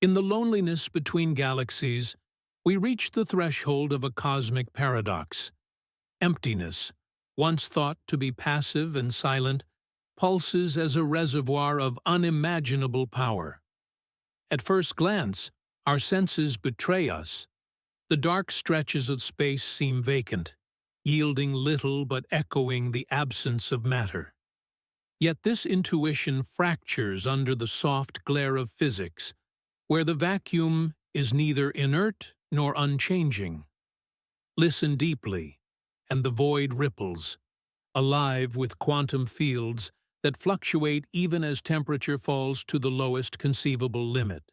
In the loneliness between galaxies, we reach the threshold of a cosmic paradox. Emptiness, once thought to be passive and silent, pulses as a reservoir of unimaginable power. At first glance, our senses betray us. The dark stretches of space seem vacant, yielding little but echoing the absence of matter. Yet this intuition fractures under the soft glare of physics, where the vacuum is neither inert nor unchanging. Listen deeply, and the void ripples, alive with quantum fields that fluctuate even as temperature falls to the lowest conceivable limit.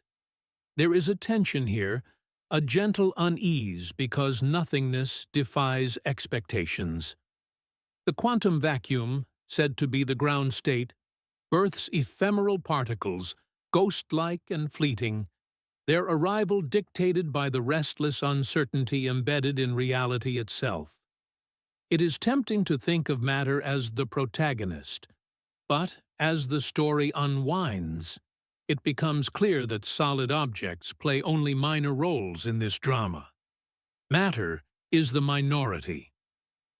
There is a tension here, a gentle unease because nothingness defies expectations. The quantum vacuum, said to be the ground state, births ephemeral particles, ghost-like and fleeting, their arrival dictated by the restless uncertainty embedded in reality itself. It is tempting to think of matter as the protagonist, but as the story unwinds, it becomes clear that solid objects play only minor roles in this drama. Matter is the minority.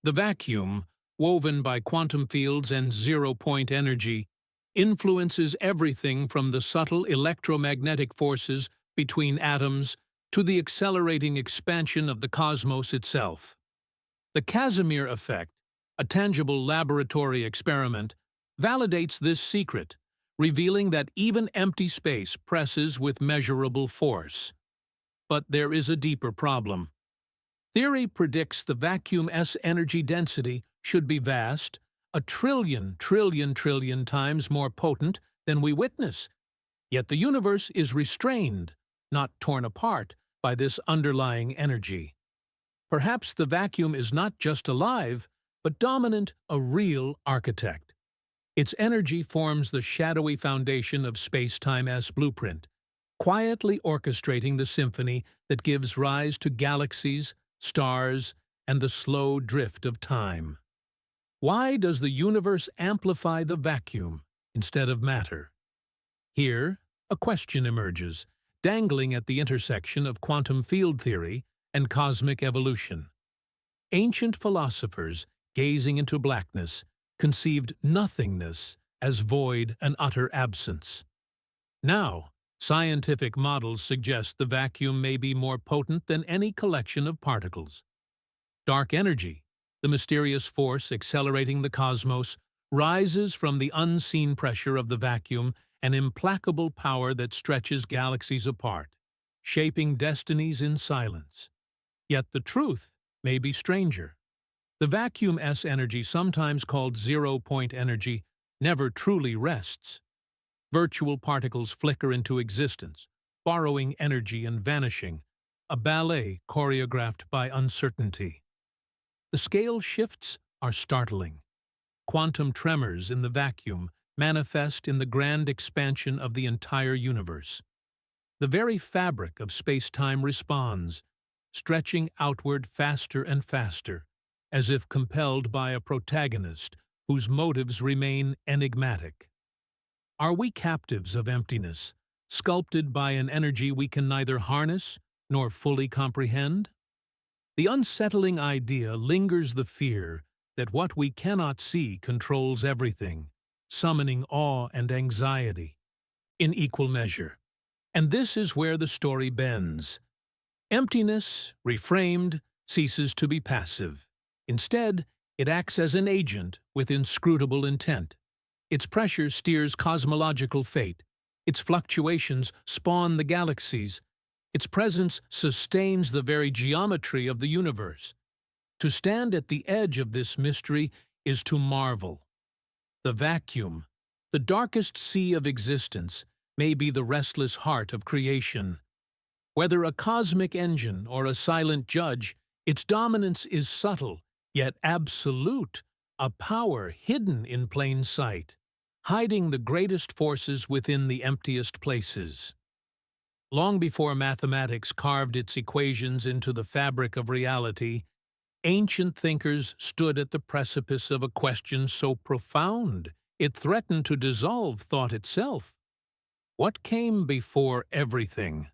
The vacuum, woven by quantum fields and zero-point energy, influences everything from the subtle electromagnetic forces between atoms to the accelerating expansion of the cosmos itself. The Casimir effect, a tangible laboratory experiment, validates this secret, revealing that even empty space presses with measurable force. But there is a deeper problem. Theory predicts the vacuum's energy density should be vast, a trillion times more potent than we witness. Yet the universe is restrained, not torn apart, by this underlying energy. Perhaps the vacuum is not just alive, but dominant, a real architect. Its energy forms the shadowy foundation of Spacetime's blueprint, quietly orchestrating the symphony that gives rise to galaxies, stars, and the slow drift of time. Why does the universe amplify the vacuum instead of matter? Here, a question emerges, dangling at the intersection of quantum field theory and cosmic evolution. Ancient philosophers, gazing into blackness, conceived nothingness as void and utter absence. Now, scientific models suggest the vacuum may be more potent than any collection of particles. Dark energy, the mysterious force accelerating the cosmos, rises from the unseen pressure of the vacuum, an implacable power that stretches galaxies apart, shaping destinies in silence. Yet the truth may be stranger. The vacuum's energy, sometimes called zero-point energy, never truly rests. Virtual particles flicker into existence, borrowing energy and vanishing, a ballet choreographed by uncertainty. The scale shifts are startling. Quantum tremors in the vacuum manifest in the grand expansion of the entire universe. The very fabric of space-time responds, stretching outward faster and faster, as if compelled by a protagonist whose motives remain enigmatic. Are we captives of emptiness, sculpted by an energy we can neither harness nor fully comprehend? The unsettling idea lingers the fear that what we cannot see controls everything, summoning awe and anxiety in equal measure. And this is where the story bends. Emptiness, reframed, ceases to be passive. Instead, it acts as an agent with inscrutable intent. Its pressure steers cosmological fate. Its fluctuations spawn the galaxies. Its presence sustains the very geometry of the universe. To stand at the edge of this mystery is to marvel. The vacuum, the darkest sea of existence, may be the restless heart of creation. Whether a cosmic engine or a silent judge, its dominance is subtle, yet absolute, a power hidden in plain sight, hiding the greatest forces within the emptiest places. Long before mathematics carved its equations into the fabric of reality, ancient thinkers stood at the precipice of a question so profound it threatened to dissolve thought itself. What came before everything?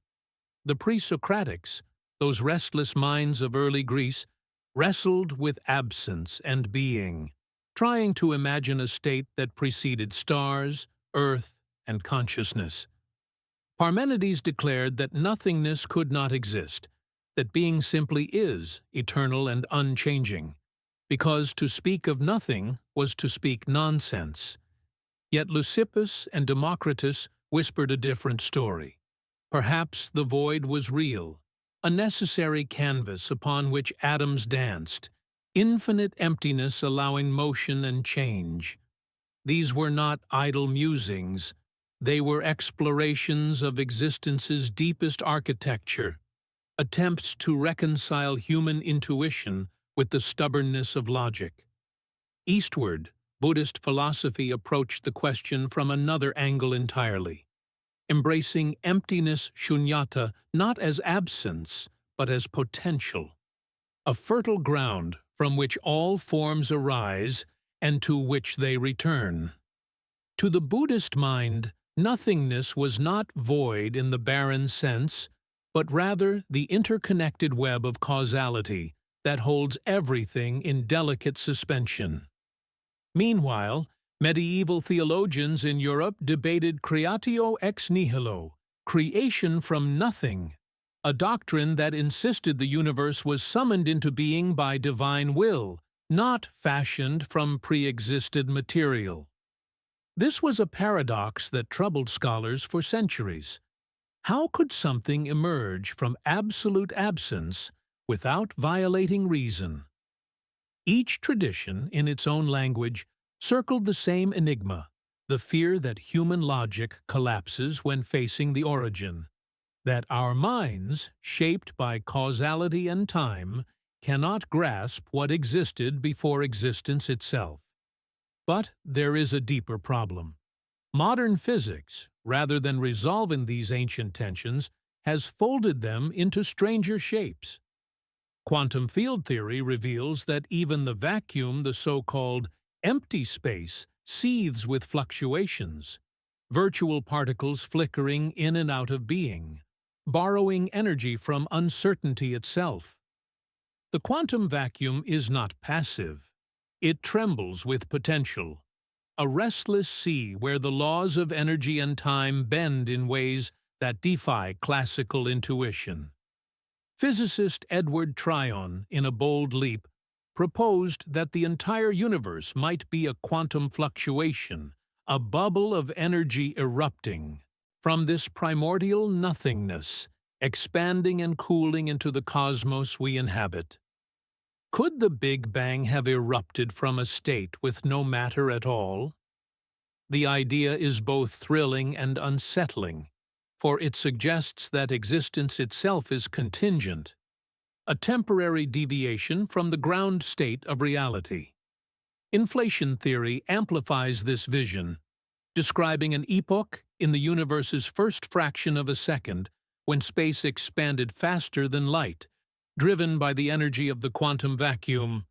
The pre-Socratics, those restless minds of early Greece, wrestled with absence and being, trying to imagine a state that preceded stars, earth, and consciousness. Parmenides declared that nothingness could not exist, that being simply is, eternal and unchanging, because to speak of nothing was to speak nonsense. Yet Leucippus and Democritus whispered a different story. Perhaps the void was real, a necessary canvas upon which atoms danced, infinite emptiness allowing motion and change. These were not idle musings, they were explorations of existence's deepest architecture, attempts to reconcile human intuition with the stubbornness of logic. Eastward, Buddhist philosophy approached the question from another angle entirely, embracing emptiness shunyata not as absence, but as potential, a fertile ground from which all forms arise and to which they return. To the Buddhist mind, nothingness was not void in the barren sense, but rather the interconnected web of causality that holds everything in delicate suspension. Meanwhile, medieval theologians in Europe debated creatio ex nihilo, creation from nothing, a doctrine that insisted the universe was summoned into being by divine will, not fashioned from pre-existed material. This was a paradox that troubled scholars for centuries. How could something emerge from absolute absence without violating reason? Each tradition, in its own language, circled the same enigma, the fear that human logic collapses when facing the origin, that our minds, shaped by causality and time, cannot grasp what existed before existence itself. But there is a deeper problem. Modern physics, rather than resolving these ancient tensions, has folded them into stranger shapes. Quantum field theory reveals that even the vacuum, the so-called empty space, seethes with fluctuations, virtual particles flickering in and out of being, borrowing energy from uncertainty itself. The quantum vacuum is not passive. It trembles with potential, a restless sea where the laws of energy and time bend in ways that defy classical intuition. Physicist Edward Tryon, in a bold leap, proposed that the entire universe might be a quantum fluctuation, a bubble of energy erupting from this primordial nothingness, expanding and cooling into the cosmos we inhabit. Could the Big Bang have erupted from a state with no matter at all? The idea is both thrilling and unsettling, for it suggests that existence itself is contingent, a temporary deviation from the ground state of reality. Inflation theory amplifies this vision, describing an epoch in the universe's first fraction of a second when space expanded faster than light, driven by the energy of the quantum vacuum.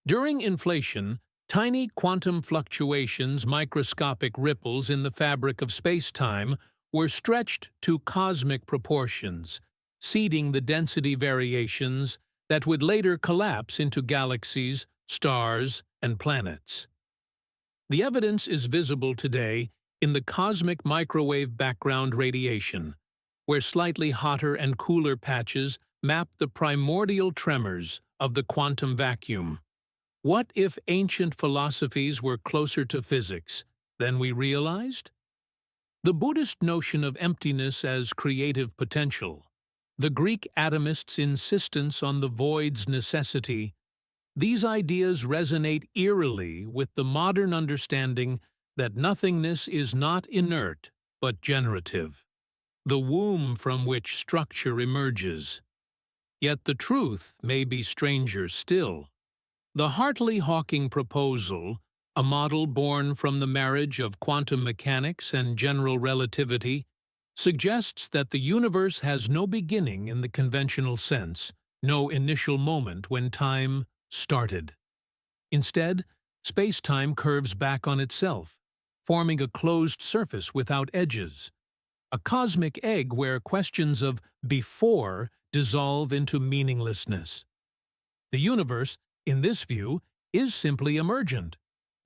During inflation, tiny quantum fluctuations, microscopic ripples in the fabric of spacetime, were stretched to cosmic proportions, seeding the density variations that would later collapse into galaxies, stars, and planets. The evidence is visible today in the cosmic microwave background radiation, where slightly hotter and cooler patches map the primordial tremors of the quantum vacuum. What if ancient philosophies were closer to physics than we realized? The Buddhist notion of emptiness as creative potential, the Greek atomists' insistence on the void's necessity, these ideas resonate eerily with the modern understanding that nothingness is not inert but generative, the womb from which structure emerges. Yet the truth may be stranger still. The Hartley-Hawking proposal, a model born from the marriage of quantum mechanics and general relativity, suggests that the universe has no beginning in the conventional sense, no initial moment when time started. Instead, space-time curves back on itself, forming a closed surface without edges. a cosmic egg where questions of before dissolve into meaninglessness. The universe, in this view, is simply emergent,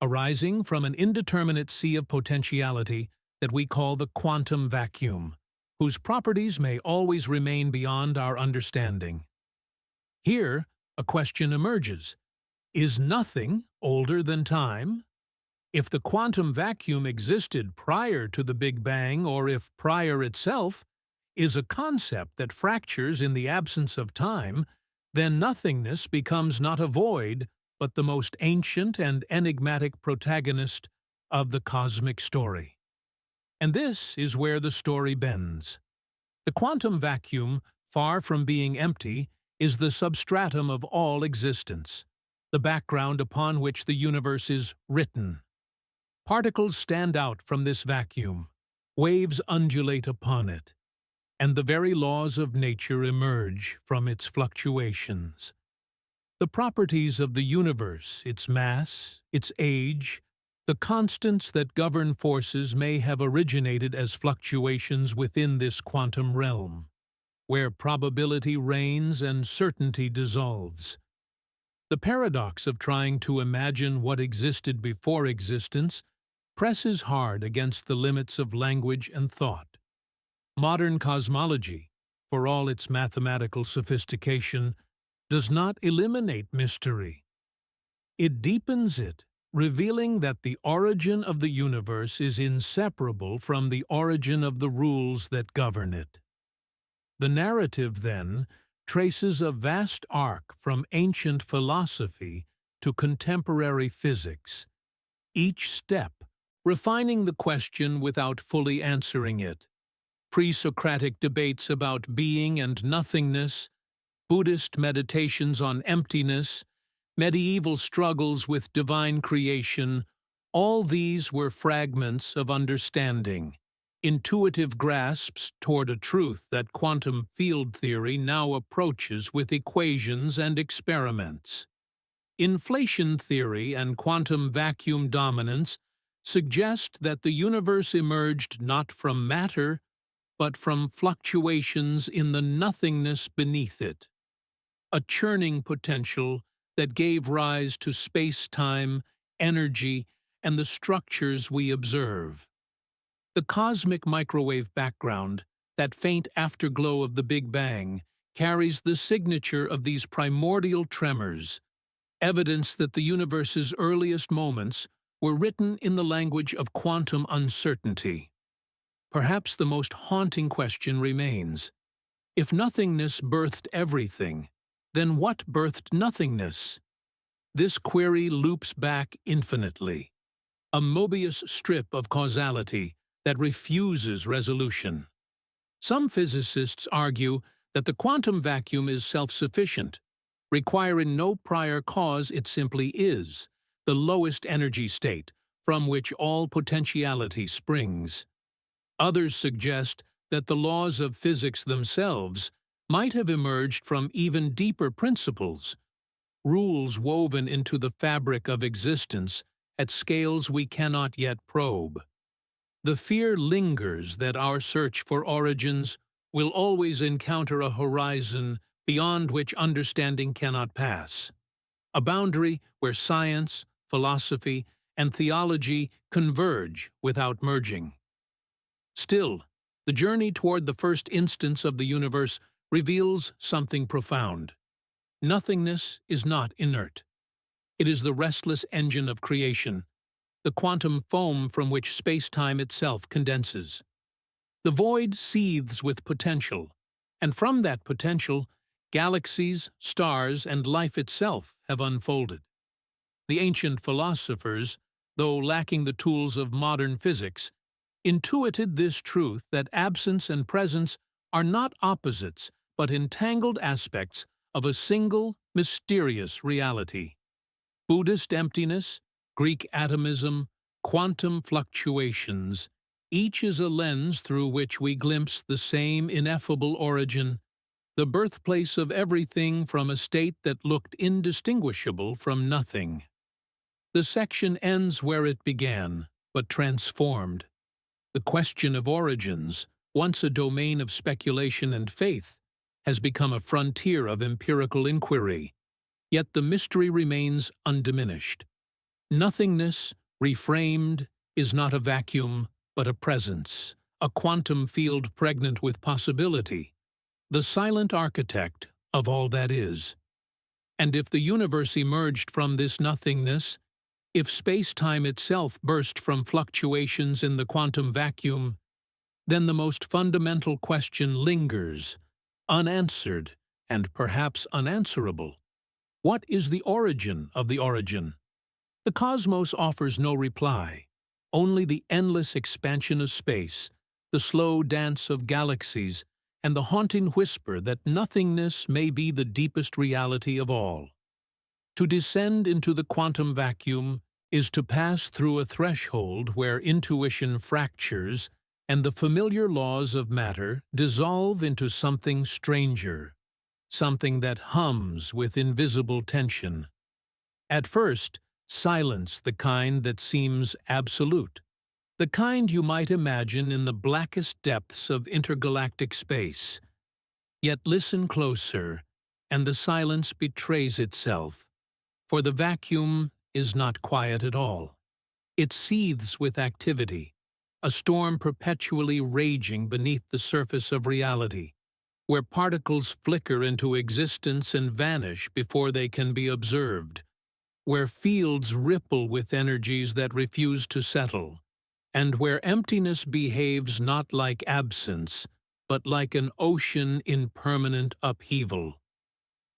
arising from an indeterminate sea of potentiality that we call the quantum vacuum, whose properties may always remain beyond our understanding. Here, a question emerges. Is nothing older than time? If the quantum vacuum existed prior to the Big Bang, or if prior itself is a concept that fractures in the absence of time, then nothingness becomes not a void, but the most ancient and enigmatic protagonist of the cosmic story. And this is where the story bends. The quantum vacuum, far from being empty, is the substratum of all existence, the background upon which the universe is written. Particles stand out from this vacuum, waves undulate upon it, and the very laws of nature emerge from its fluctuations. The properties of the universe, its mass, its age, the constants that govern forces may have originated as fluctuations within this quantum realm, where probability reigns and certainty dissolves. The paradox of trying to imagine what existed before existence presses hard against the limits of language and thought. Modern cosmology, for all its mathematical sophistication, does not eliminate mystery. It deepens it, revealing that the origin of the universe is inseparable from the origin of the rules that govern it. The narrative, then, traces a vast arc from ancient philosophy to contemporary physics, each step refining the question without fully answering it. Pre-Socratic debates about being and nothingness, Buddhist meditations on emptiness, medieval struggles with divine creation, all these were fragments of understanding, intuitive grasps toward a truth that quantum field theory now approaches with equations and experiments. Inflation theory and quantum vacuum dominance suggest that the universe emerged not from matter, but from fluctuations in the nothingness beneath it, a churning potential that gave rise to space-time, energy, and the structures we observe. The cosmic microwave background, that faint afterglow of the Big Bang, carries the signature of these primordial tremors, evidence that the universe's earliest moments were written in the language of quantum uncertainty. Perhaps the most haunting question remains. If nothingness birthed everything, then what birthed nothingness? This query loops back infinitely, a Mobius strip of causality that refuses resolution. Some physicists argue that the quantum vacuum is self-sufficient, requiring no prior cause. It simply is, the lowest energy state from which all potentiality springs. Others suggest that the laws of physics themselves might have emerged from even deeper principles, rules woven into the fabric of existence at scales we cannot yet probe. The fear lingers that our search for origins will always encounter a horizon beyond which understanding cannot pass, a boundary where science, philosophy, and theology converge without merging. Still, the journey toward the first instance of the universe reveals something profound. Nothingness is not inert. It is the restless engine of creation, the quantum foam from which space-time itself condenses. The void seethes with potential, and from that potential, galaxies, stars, and life itself have unfolded. The ancient philosophers, though lacking the tools of modern physics, intuited this truth that absence and presence are not opposites but entangled aspects of a single, mysterious reality. Buddhist emptiness, Greek atomism, quantum fluctuations, each is a lens through which we glimpse the same ineffable origin, the birthplace of everything from a state that looked indistinguishable from nothing. The section ends where it began, but transformed. The question of origins, once a domain of speculation and faith, has become a frontier of empirical inquiry. Yet the mystery remains undiminished. Nothingness, reframed, is not a vacuum, but a presence, a quantum field pregnant with possibility, the silent architect of all that is. And if the universe emerged from this nothingness, if space-time itself burst from fluctuations in the quantum vacuum, then the most fundamental question lingers, unanswered and perhaps unanswerable. What is the origin of the origin? The cosmos offers no reply, only the endless expansion of space, the slow dance of galaxies, and the haunting whisper that nothingness may be the deepest reality of all. To descend into the quantum vacuum is to pass through a threshold where intuition fractures and the familiar laws of matter dissolve into something stranger, something that hums with invisible tension. At first, silence, the kind that seems absolute, the kind you might imagine in the blackest depths of intergalactic space. Yet listen closer, and the silence betrays itself, for the vacuum is not quiet at all. It seethes with activity, a storm perpetually raging beneath the surface of reality, where particles flicker into existence and vanish before they can be observed, where fields ripple with energies that refuse to settle, and where emptiness behaves not like absence, but like an ocean in permanent upheaval.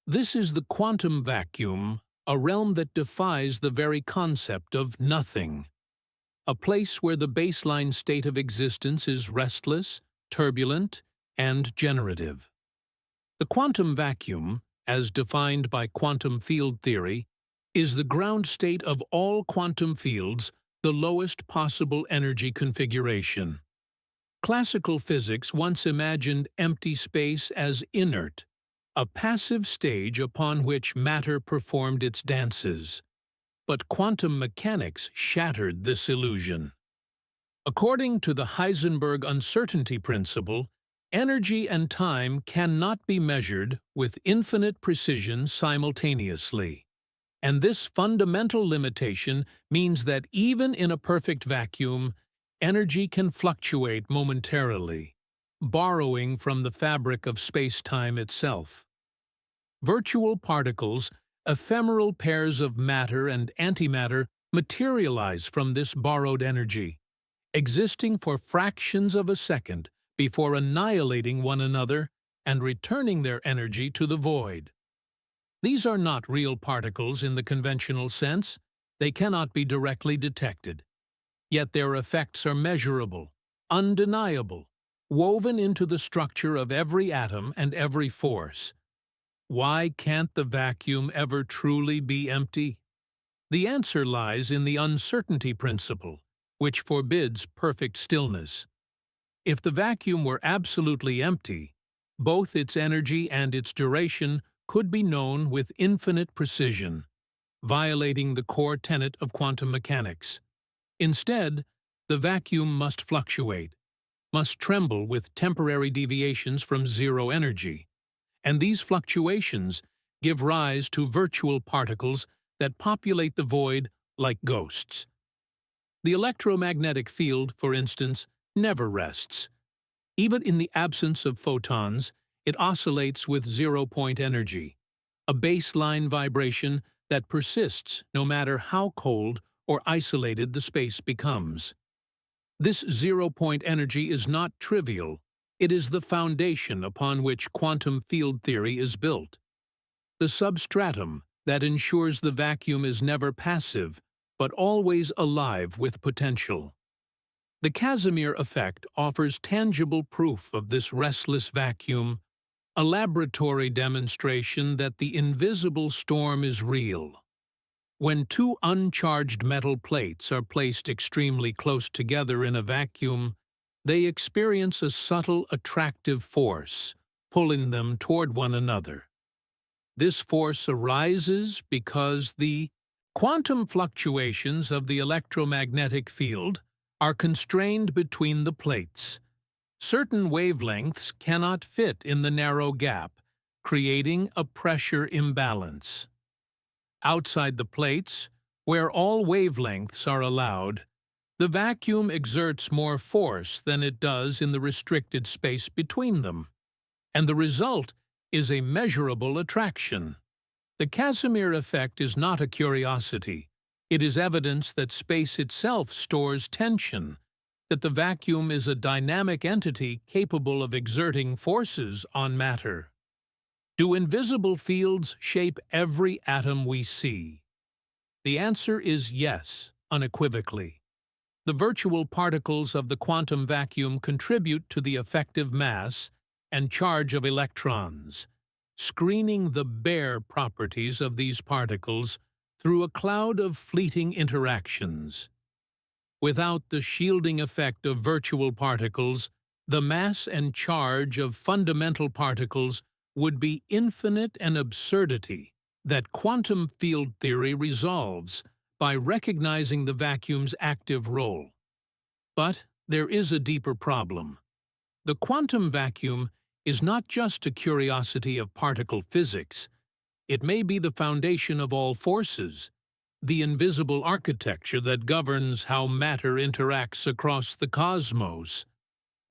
This is the quantum vacuum, a realm that defies the very concept of nothing, a place where the baseline state of existence is restless, turbulent, and generative. The quantum vacuum, as defined by quantum field theory, is the ground state of all quantum fields, the lowest possible energy configuration. Classical physics once imagined empty space as inert, a passive stage upon which matter performed its dances. But quantum mechanics shattered this illusion. According to the Heisenberg uncertainty principle, energy and time cannot be measured with infinite precision simultaneously. And this fundamental limitation means that even in a perfect vacuum, energy can fluctuate momentarily, borrowing from the fabric of space-time itself. Virtual particles, ephemeral pairs of matter and antimatter, materialize from this borrowed energy, existing for fractions of a second before annihilating one another and returning their energy to the void. These are not real particles in the conventional sense. They cannot be directly detected. Yet their effects are measurable, undeniable, woven into the structure of every atom and every force. Why can't the vacuum ever truly be empty? The answer lies in the uncertainty principle, which forbids perfect stillness. If the vacuum were absolutely empty, both its energy and its duration could be known with infinite precision, violating the core tenet of quantum mechanics. Instead, the vacuum must fluctuate, must tremble with temporary deviations from zero energy, and these fluctuations give rise to virtual particles that populate the void like ghosts. The electromagnetic field, for instance, never rests. Even in the absence of photons, it oscillates with zero-point energy, a baseline vibration that persists no matter how cold or isolated the space becomes. This zero-point energy is not trivial. It is the foundation upon which quantum field theory is built, the substratum that ensures the vacuum is never passive, but always alive with potential. The Casimir effect offers tangible proof of this restless vacuum, a laboratory demonstration that the invisible storm is real. When two uncharged metal plates are placed extremely close together in a vacuum, they experience a subtle attractive force, pulling them toward one another. This force arises because the quantum fluctuations of the electromagnetic field are constrained between the plates, Certain wavelengths cannot fit in the narrow gap, creating a pressure imbalance. Outside the plates, where all wavelengths are allowed, the vacuum exerts more force than it does in the restricted space between them, and the result is a measurable attraction. The Casimir effect is not a curiosity. It is evidence that space itself stores tension, that the vacuum is a dynamic entity capable of exerting forces on matter. Do invisible fields shape every atom we see? The answer is yes, unequivocally. The virtual particles of the quantum vacuum contribute to the effective mass and charge of electrons, screening the bare properties of these particles through a cloud of fleeting interactions. Without the shielding effect of virtual particles, the mass and charge of fundamental particles would be infinite an absurdity that quantum field theory resolves by recognizing the vacuum's active role. But there is a deeper problem. The quantum vacuum is not just a curiosity of particle physics. It may be the foundation of all forces, the invisible architecture that governs how matter interacts across the cosmos.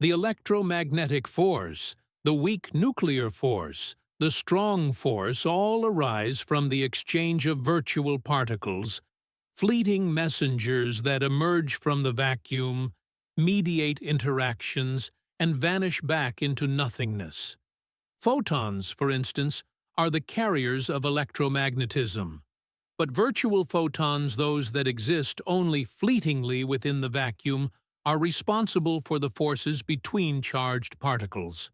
The electromagnetic force, the weak nuclear force, the strong force all arise from the exchange of virtual particles, fleeting messengers that emerge from the vacuum, mediate interactions, and vanish back into nothingness. Photons, for instance, are the carriers of electromagnetism. But virtual photons, those that exist only fleetingly within the vacuum, are responsible for the forces between charged particles.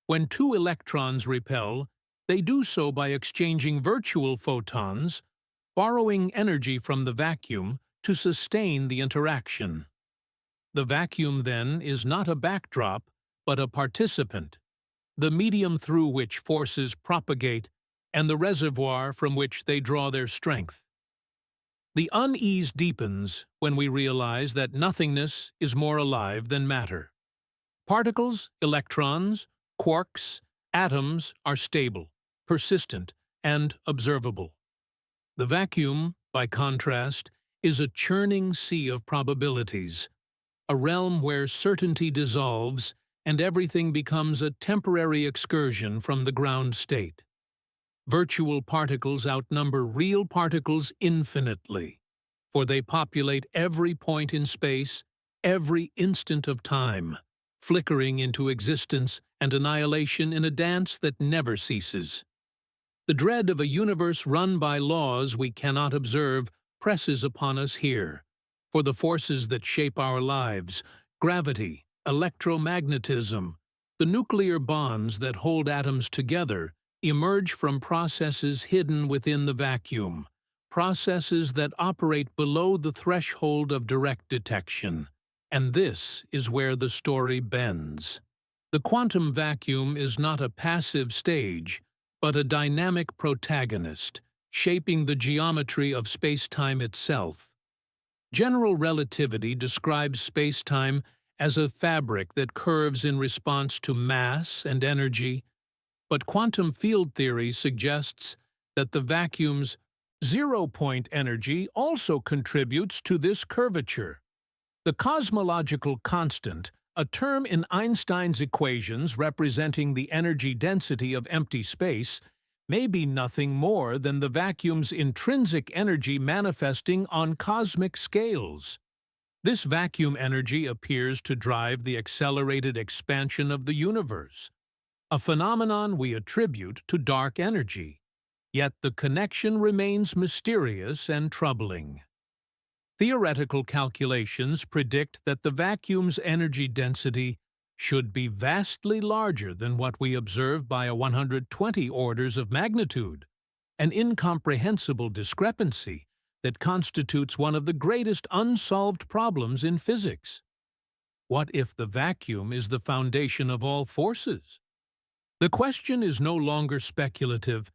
When two electrons repel, they do so by exchanging virtual photons, borrowing energy from the vacuum to sustain the interaction. The vacuum, then, is not a backdrop, but a participant, the medium through which forces propagate and the reservoir from which they draw their strength. The unease deepens when we realize that nothingness is more alive than matter. Particles, electrons, quarks, atoms are stable, persistent, and observable. The vacuum, by contrast, is a churning sea of probabilities, a realm where certainty dissolves and everything becomes a temporary excursion from the ground state. Virtual particles outnumber real particles infinitely, for they populate every point in space, every instant of time, flickering into existence and annihilation in a dance that never ceases. The dread of a universe run by laws we cannot observe presses upon us here, for the forces that shape our lives, gravity, electromagnetism, the nuclear bonds that hold atoms together, emerge from processes hidden within the vacuum, processes that operate below the threshold of direct detection. And this is where the story bends. The quantum vacuum is not a passive stage, but a dynamic protagonist, shaping the geometry of spacetime itself. General relativity describes spacetime as a fabric that curves in response to mass and energy, but quantum field theory suggests that the vacuum's zero-point energy also contributes to this curvature. The cosmological constant, a term in Einstein's equations representing the energy density of empty space, may be nothing more than the vacuum's intrinsic energy manifesting on cosmic scales. This vacuum energy appears to drive the accelerated expansion of the universe, a phenomenon we attribute to dark energy. Yet the connection remains mysterious and troubling. Theoretical calculations predict that the vacuum's energy density should be vastly larger than what we observe by 120 orders of magnitude, an incomprehensible discrepancy that constitutes one of the greatest unsolved problems in physics. What if the vacuum is the foundation of all forces? The question is no longer speculative.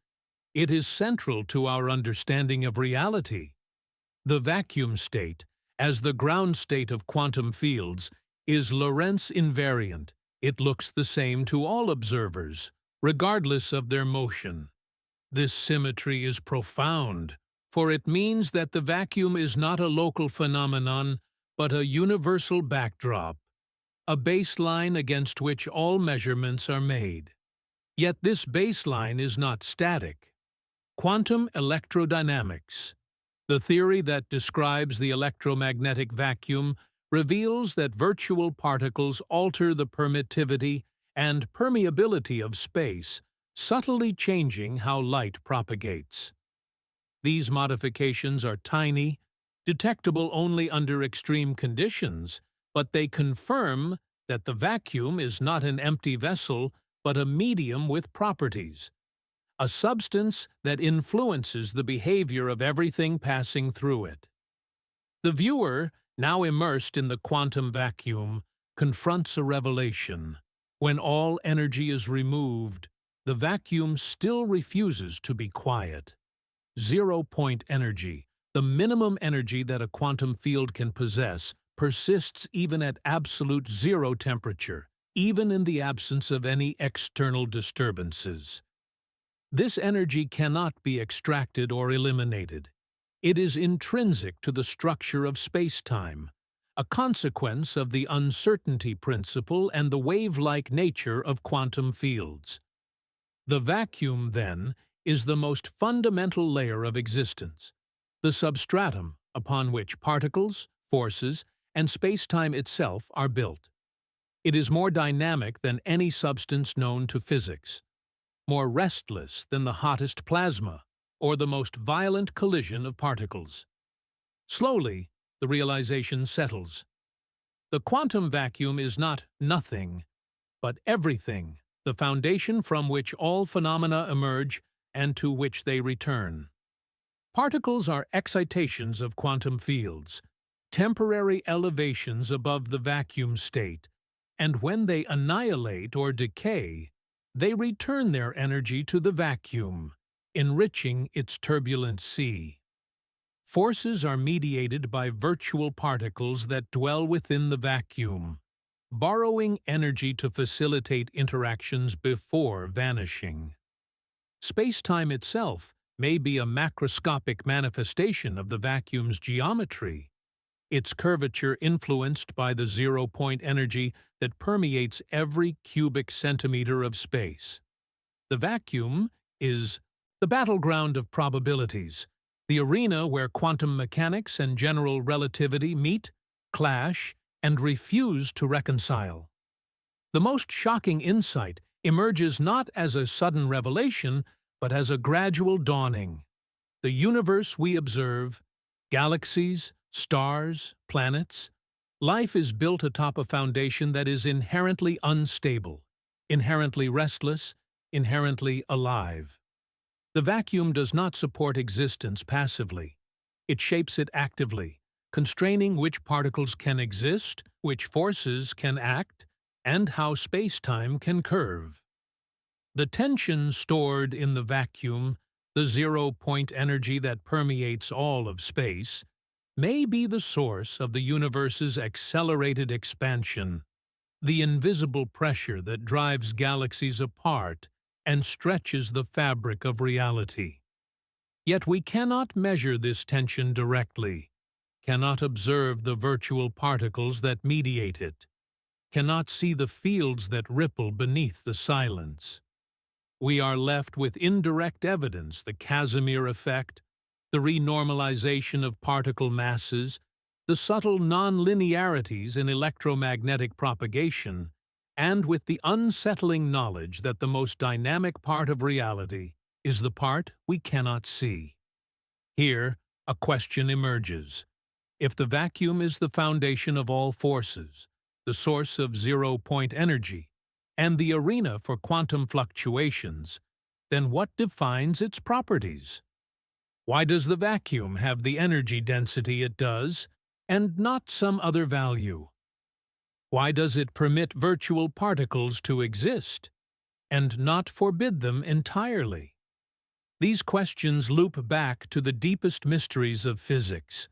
It is central to our understanding of reality. The vacuum state, as the ground state of quantum fields, is Lorentz invariant, It looks the same to all observers, regardless of their motion. This symmetry is profound, for it means that the vacuum is not a local phenomenon, but a universal backdrop, a baseline against which all measurements are made. Yet this baseline is not static. Quantum electrodynamics, the theory that describes the electromagnetic vacuum, reveals that virtual particles alter the permittivity and permeability of space, subtly changing how light propagates. These modifications are tiny, detectable only under extreme conditions, but they confirm that the vacuum is not an empty vessel, but a medium with properties, a substance that influences the behavior of everything passing through it. The viewer, now immersed in the quantum vacuum, confronts a revelation. When all energy is removed, the vacuum still refuses to be quiet. Zero-point energy, the minimum energy that a quantum field can possess, persists even at absolute zero temperature, even in the absence of any external disturbances. This energy cannot be extracted or eliminated. It is intrinsic to the structure of spacetime, a consequence of the uncertainty principle and the wave-like nature of quantum fields. The vacuum, then, is the most fundamental layer of existence, the substratum upon which particles, forces, and spacetime itself are built. It is more dynamic than any substance known to physics, more restless than the hottest plasma or the most violent collision of particles. Slowly, the realization settles. The quantum vacuum is not nothing, but everything, the foundation from which all phenomena emerge and to which they return. Particles are excitations of quantum fields, temporary elevations above the vacuum state, and when they annihilate or decay, they return their energy to the vacuum, enriching its turbulent sea. Forces are mediated by virtual particles that dwell within the vacuum, borrowing energy to facilitate interactions before vanishing. Spacetime itself may be a macroscopic manifestation of the vacuum's geometry, its curvature influenced by the zero-point energy that permeates every cubic centimeter of space. The vacuum is the battleground of probabilities, the arena where quantum mechanics and general relativity meet, clash, and refuse to reconcile. The most shocking insight emerges not as a sudden revelation, but as a gradual dawning. The universe we observe, galaxies, stars, planets, life is built atop a foundation that is inherently unstable, inherently restless, inherently alive. The vacuum does not support existence passively. It shapes it actively, constraining which particles can exist, which forces can act, and how spacetime can curve. The tension stored in the vacuum, the zero-point energy that permeates all of space, may be the source of the universe's accelerated expansion, the invisible pressure that drives galaxies apart and stretches the fabric of reality. Yet we cannot measure this tension directly, cannot observe the virtual particles that mediate it, cannot see the fields that ripple beneath the silence. We are left with indirect evidence, the Casimir effect, the renormalization of particle masses, the subtle nonlinearities in electromagnetic propagation, and with the unsettling knowledge that the most dynamic part of reality is the part we cannot see. Here, a question emerges. If the vacuum is the foundation of all forces, the source of zero-point energy, and the arena for quantum fluctuations, then what defines its properties? Why does the vacuum have the energy density it does, and not some other value? Why does it permit virtual particles to exist, and not forbid them entirely? These questions loop back to the deepest mysteries of physics,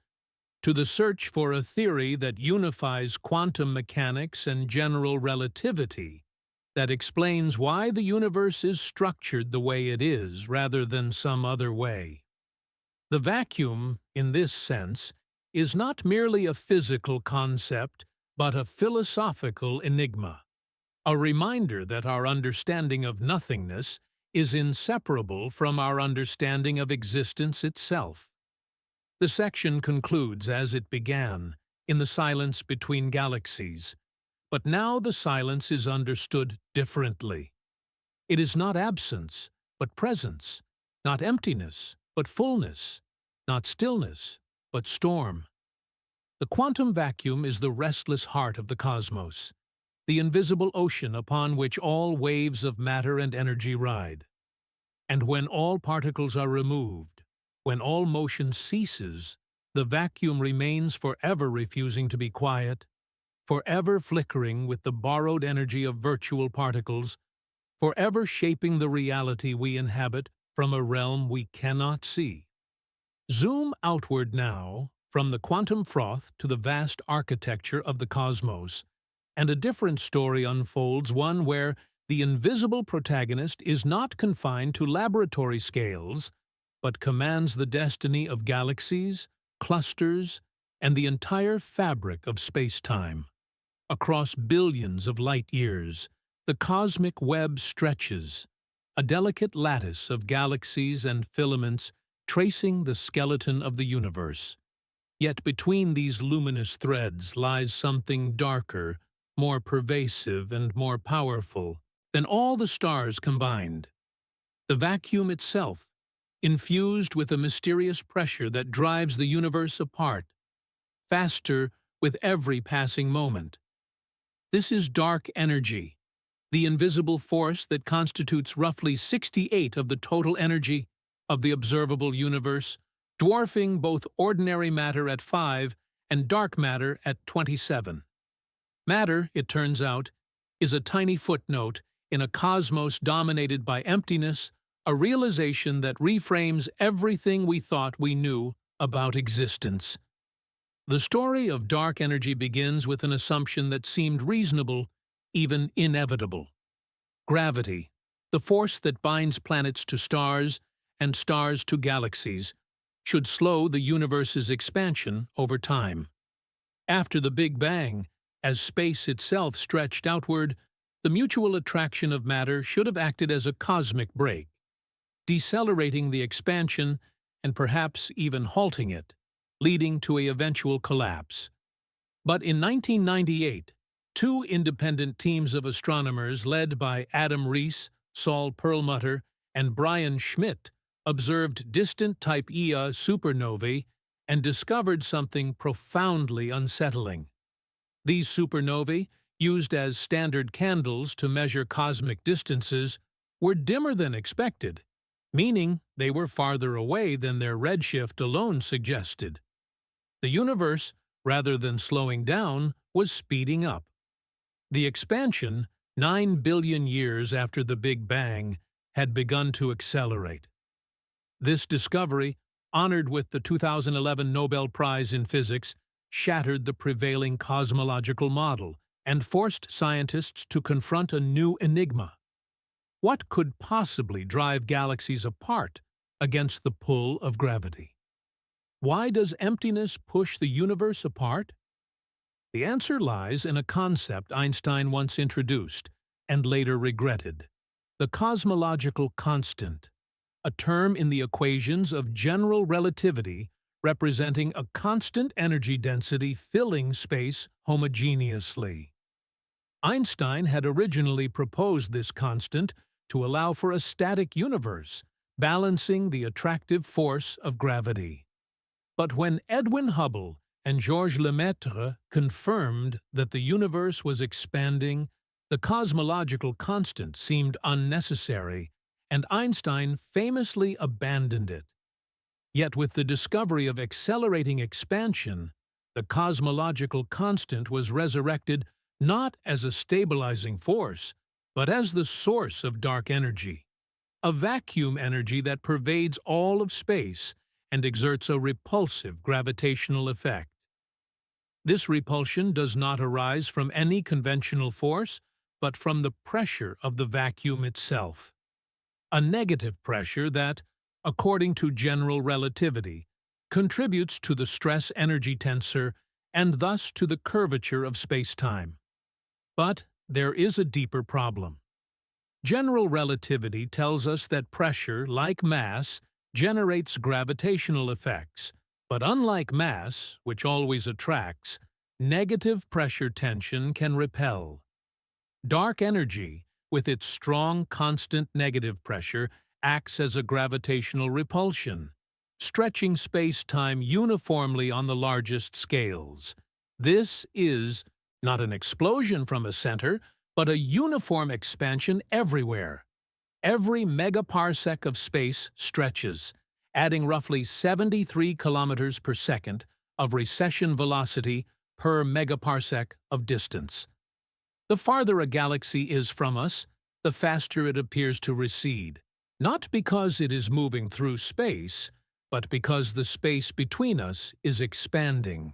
to the search for a theory that unifies quantum mechanics and general relativity, that explains why the universe is structured the way it is rather than some other way. The vacuum, in this sense, is not merely a physical concept, but a philosophical enigma, a reminder that our understanding of nothingness is inseparable from our understanding of existence itself. The section concludes as it began, in the silence between galaxies, but now the silence is understood differently. It is not absence, but presence, not emptiness, but fullness, not stillness, but storm. The quantum vacuum is the restless heart of the cosmos, the invisible ocean upon which all waves of matter and energy ride. And when all particles are removed, when all motion ceases, the vacuum remains forever refusing to be quiet, forever flickering with the borrowed energy of virtual particles, forever shaping the reality we inhabit from a realm we cannot see. Zoom outward now, from the quantum froth to the vast architecture of the cosmos, and a different story unfolds, one where the invisible protagonist is not confined to laboratory scales, but commands the destiny of galaxies, clusters, and the entire fabric of space-time. Across billions of light-years, the cosmic web stretches, a delicate lattice of galaxies and filaments tracing the skeleton of the universe. Yet between these luminous threads lies something darker, more pervasive and more powerful than all the stars combined. The vacuum itself, infused with a mysterious pressure that drives the universe apart, faster with every passing moment. This is dark energy, the invisible force that constitutes roughly 68% of the total energy of the observable universe, dwarfing both ordinary matter at 5 and dark matter at 27. Matter, it turns out, is a tiny footnote in a cosmos dominated by emptiness, a realization that reframes everything we thought we knew about existence. The story of dark energy begins with an assumption that seemed reasonable, even inevitable. Gravity, the force that binds planets to stars and stars to galaxies, should slow the universe's expansion over time. After the Big Bang, as space itself stretched outward, the mutual attraction of matter should have acted as a cosmic brake, decelerating the expansion and perhaps even halting it, leading to an eventual collapse. But in 1998, two independent teams of astronomers led by Adam Rees, Saul Perlmutter, and Brian Schmidt observed distant Type Ia supernovae and discovered something profoundly unsettling. These supernovae, used as standard candles to measure cosmic distances, were dimmer than expected, meaning they were farther away than their redshift alone suggested. The universe, rather than slowing down, was speeding up. The expansion, 9 billion years after the Big Bang, had begun to accelerate. This discovery, honored with the 2011 Nobel Prize in Physics, shattered the prevailing cosmological model and forced scientists to confront a new enigma. What could possibly drive galaxies apart against the pull of gravity? Why does emptiness push the universe apart? The answer lies in a concept Einstein once introduced and later regretted: the cosmological constant, a term in the equations of general relativity representing a constant energy density filling space homogeneously. Einstein had originally proposed this constant to allow for a static universe, balancing the attractive force of gravity. But when Edwin Hubble and Georges Lemaitre confirmed that the universe was expanding, the cosmological constant seemed unnecessary, and Einstein famously abandoned it. Yet with the discovery of accelerating expansion, the cosmological constant was resurrected not as a stabilizing force, but as the source of dark energy, a vacuum energy that pervades all of space and exerts a repulsive gravitational effect. This repulsion does not arise from any conventional force, but from the pressure of the vacuum itself. A negative pressure that, according to general relativity, contributes to the stress-energy tensor and thus to the curvature of spacetime. But there is a deeper problem. General relativity tells us that pressure, like mass, generates gravitational effects, but unlike mass, which always attracts, negative pressure tension can repel. Dark energy, with its strong constant negative pressure, acts as a gravitational repulsion, stretching space-time uniformly on the largest scales. This is not an explosion from a center, but a uniform expansion everywhere. Every megaparsec of space stretches, adding roughly 73 kilometers per second of recession velocity per megaparsec of distance. The farther a galaxy is from us, the faster it appears to recede, not because it is moving through space, but because the space between us is expanding.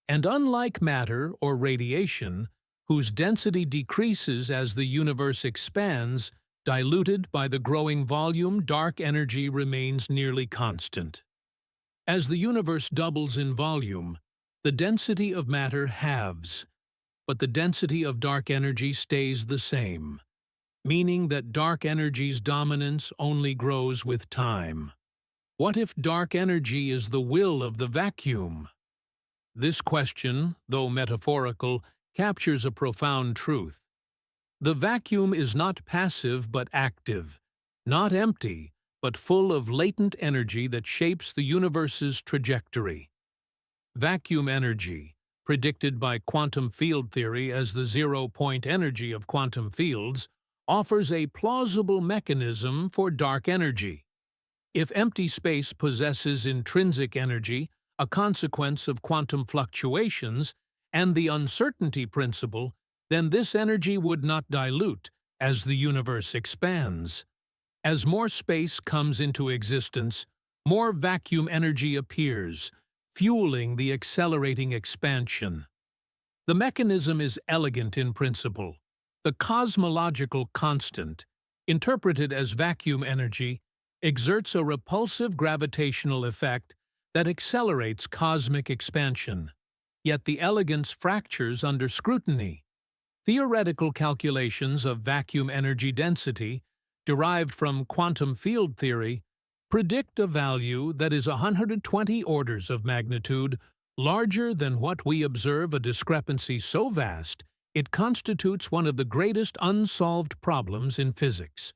And unlike matter or radiation, whose density decreases as the universe expands, diluted by the growing volume, dark energy remains nearly constant. As the universe doubles in volume, the density of matter halves, but the density of dark energy stays the same, meaning that dark energy's dominance only grows with time. What if dark energy is the will of the vacuum? This question, though metaphorical, captures a profound truth. The vacuum is not passive but active, not empty, but full of latent energy that shapes the universe's trajectory. Vacuum energy, predicted by quantum field theory as the zero-point energy of quantum fields, offers a plausible mechanism for dark energy. If empty space possesses intrinsic energy, a consequence of quantum fluctuations, and the uncertainty principle, then this energy would not dilute as the universe expands. As more space comes into existence, more vacuum energy appears, fueling the accelerating expansion. The mechanism is elegant in principle. The cosmological constant, interpreted as vacuum energy, exerts a repulsive gravitational effect that accelerates cosmic expansion. Yet the elegance fractures under scrutiny. Theoretical calculations of vacuum energy density, derived from quantum field theory, predict a value that is 120 orders of magnitude larger than what we observe, a discrepancy so vast it constitutes one of the greatest unsolved problems in physics.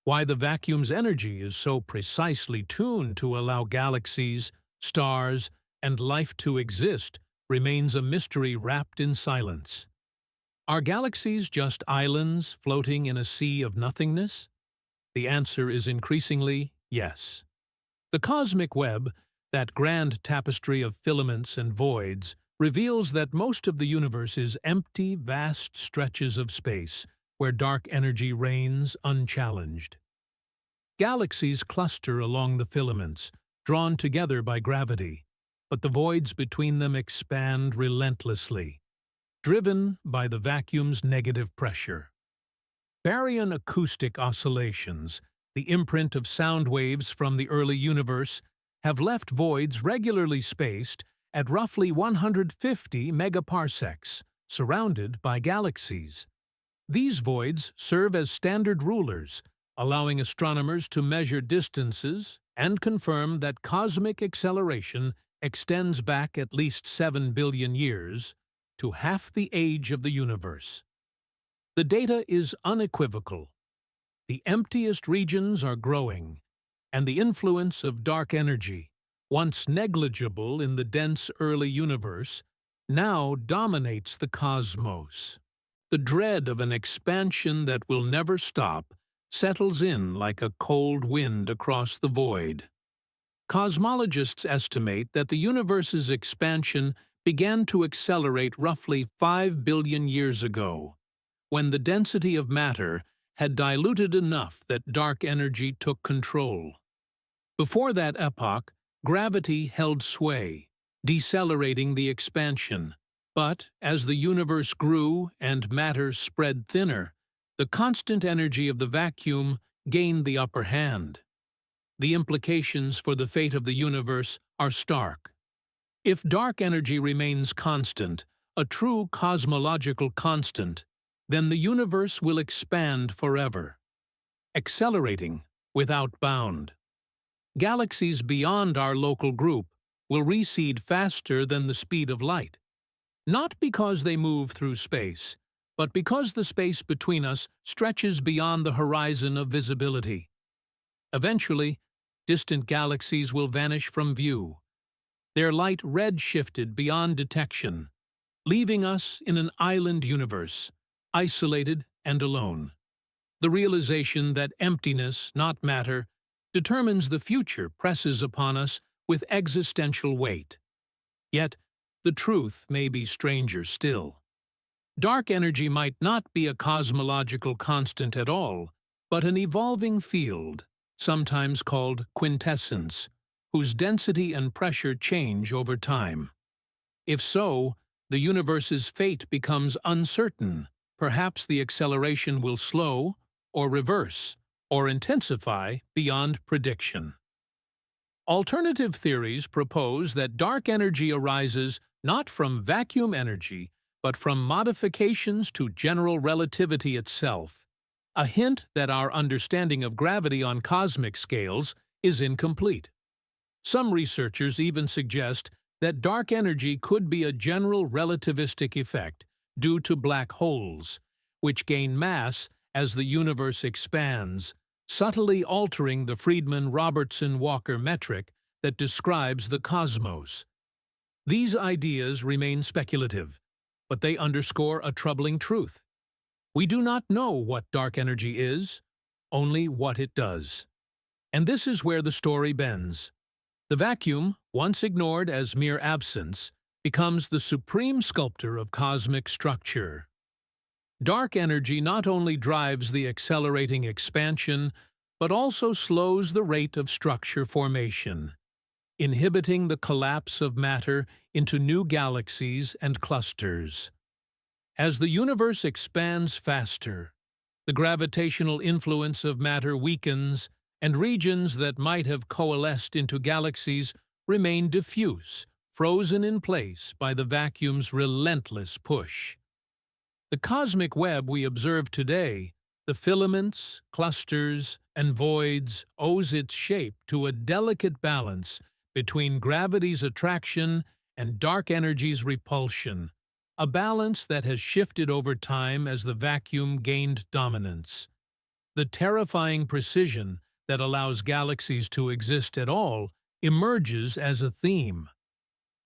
Why the vacuum's energy is so precisely tuned to allow galaxies, stars, and life to exist remains a mystery wrapped in silence. Are galaxies just islands floating in a sea of nothingness? The answer is increasingly yes. The cosmic web, that grand tapestry of filaments and voids, reveals that most of the universe is empty, vast stretches of space, where dark energy reigns unchallenged. Galaxies cluster along the filaments, drawn together by gravity, but the voids between them expand relentlessly, driven by the vacuum's negative pressure. Baryon acoustic oscillations, the imprint of sound waves from the early universe, have left voids regularly spaced at roughly 150 megaparsecs, surrounded by galaxies. These voids serve as standard rulers, allowing astronomers to measure distances and confirm that cosmic acceleration extends back at least 7 billion years to half the age of the universe. The data is unequivocal. The emptiest regions are growing, and the influence of dark energy, once negligible in the dense early universe, now dominates the cosmos. The dread of an expansion that will never stop settles in like a cold wind across the void. Cosmologists estimate that the universe's expansion began to accelerate roughly 5 billion years ago, when the density of matter had diluted enough that dark energy took control. Before that epoch, gravity held sway, decelerating the expansion, But as the universe grew and matter spread thinner, the constant energy of the vacuum gained the upper hand. The implications for the fate of the universe are stark. If dark energy remains constant, a true cosmological constant, then the universe will expand forever, accelerating without bound. Galaxies beyond our local group will recede faster than the speed of light, not because they move through space, but because the space between us stretches beyond the horizon of visibility. Eventually, distant galaxies will vanish from view, their light red-shifted beyond detection, leaving us in an island universe, isolated and alone. The realization that emptiness, not matter, determines the future presses upon us with existential weight. Yet, the truth may be stranger still. Dark energy might not be a cosmological constant at all, but an evolving field, sometimes called quintessence, whose density and pressure change over time. If so, the universe's fate becomes uncertain. Perhaps the acceleration will slow, or reverse, or intensify beyond prediction. Alternative theories propose that dark energy arises not from vacuum energy, but from modifications to general relativity itself, a hint that our understanding of gravity on cosmic scales is incomplete. Some researchers even suggest that dark energy could be a general relativistic effect due to black holes, which gain mass as the universe expands, subtly altering the Friedmann-Robertson-Walker metric that describes the cosmos. These ideas remain speculative, but they underscore a troubling truth. We do not know what dark energy is, only what it does. And this is where the story bends. The vacuum, once ignored as mere absence, becomes the supreme sculptor of cosmic structure. Dark energy not only drives the accelerating expansion, but also slows the rate of structure formation, inhibiting the collapse of matter into new galaxies and clusters. As the universe expands faster, the gravitational influence of matter weakens, and regions that might have coalesced into galaxies remain diffuse, frozen in place by the vacuum's relentless push. The cosmic web we observe today, the filaments, clusters, and voids, owes its shape to a delicate balance between gravity's attraction and dark energy's repulsion, a balance that has shifted over time as the vacuum gained dominance. The terrifying precision that allows galaxies to exist at all emerges as a theme.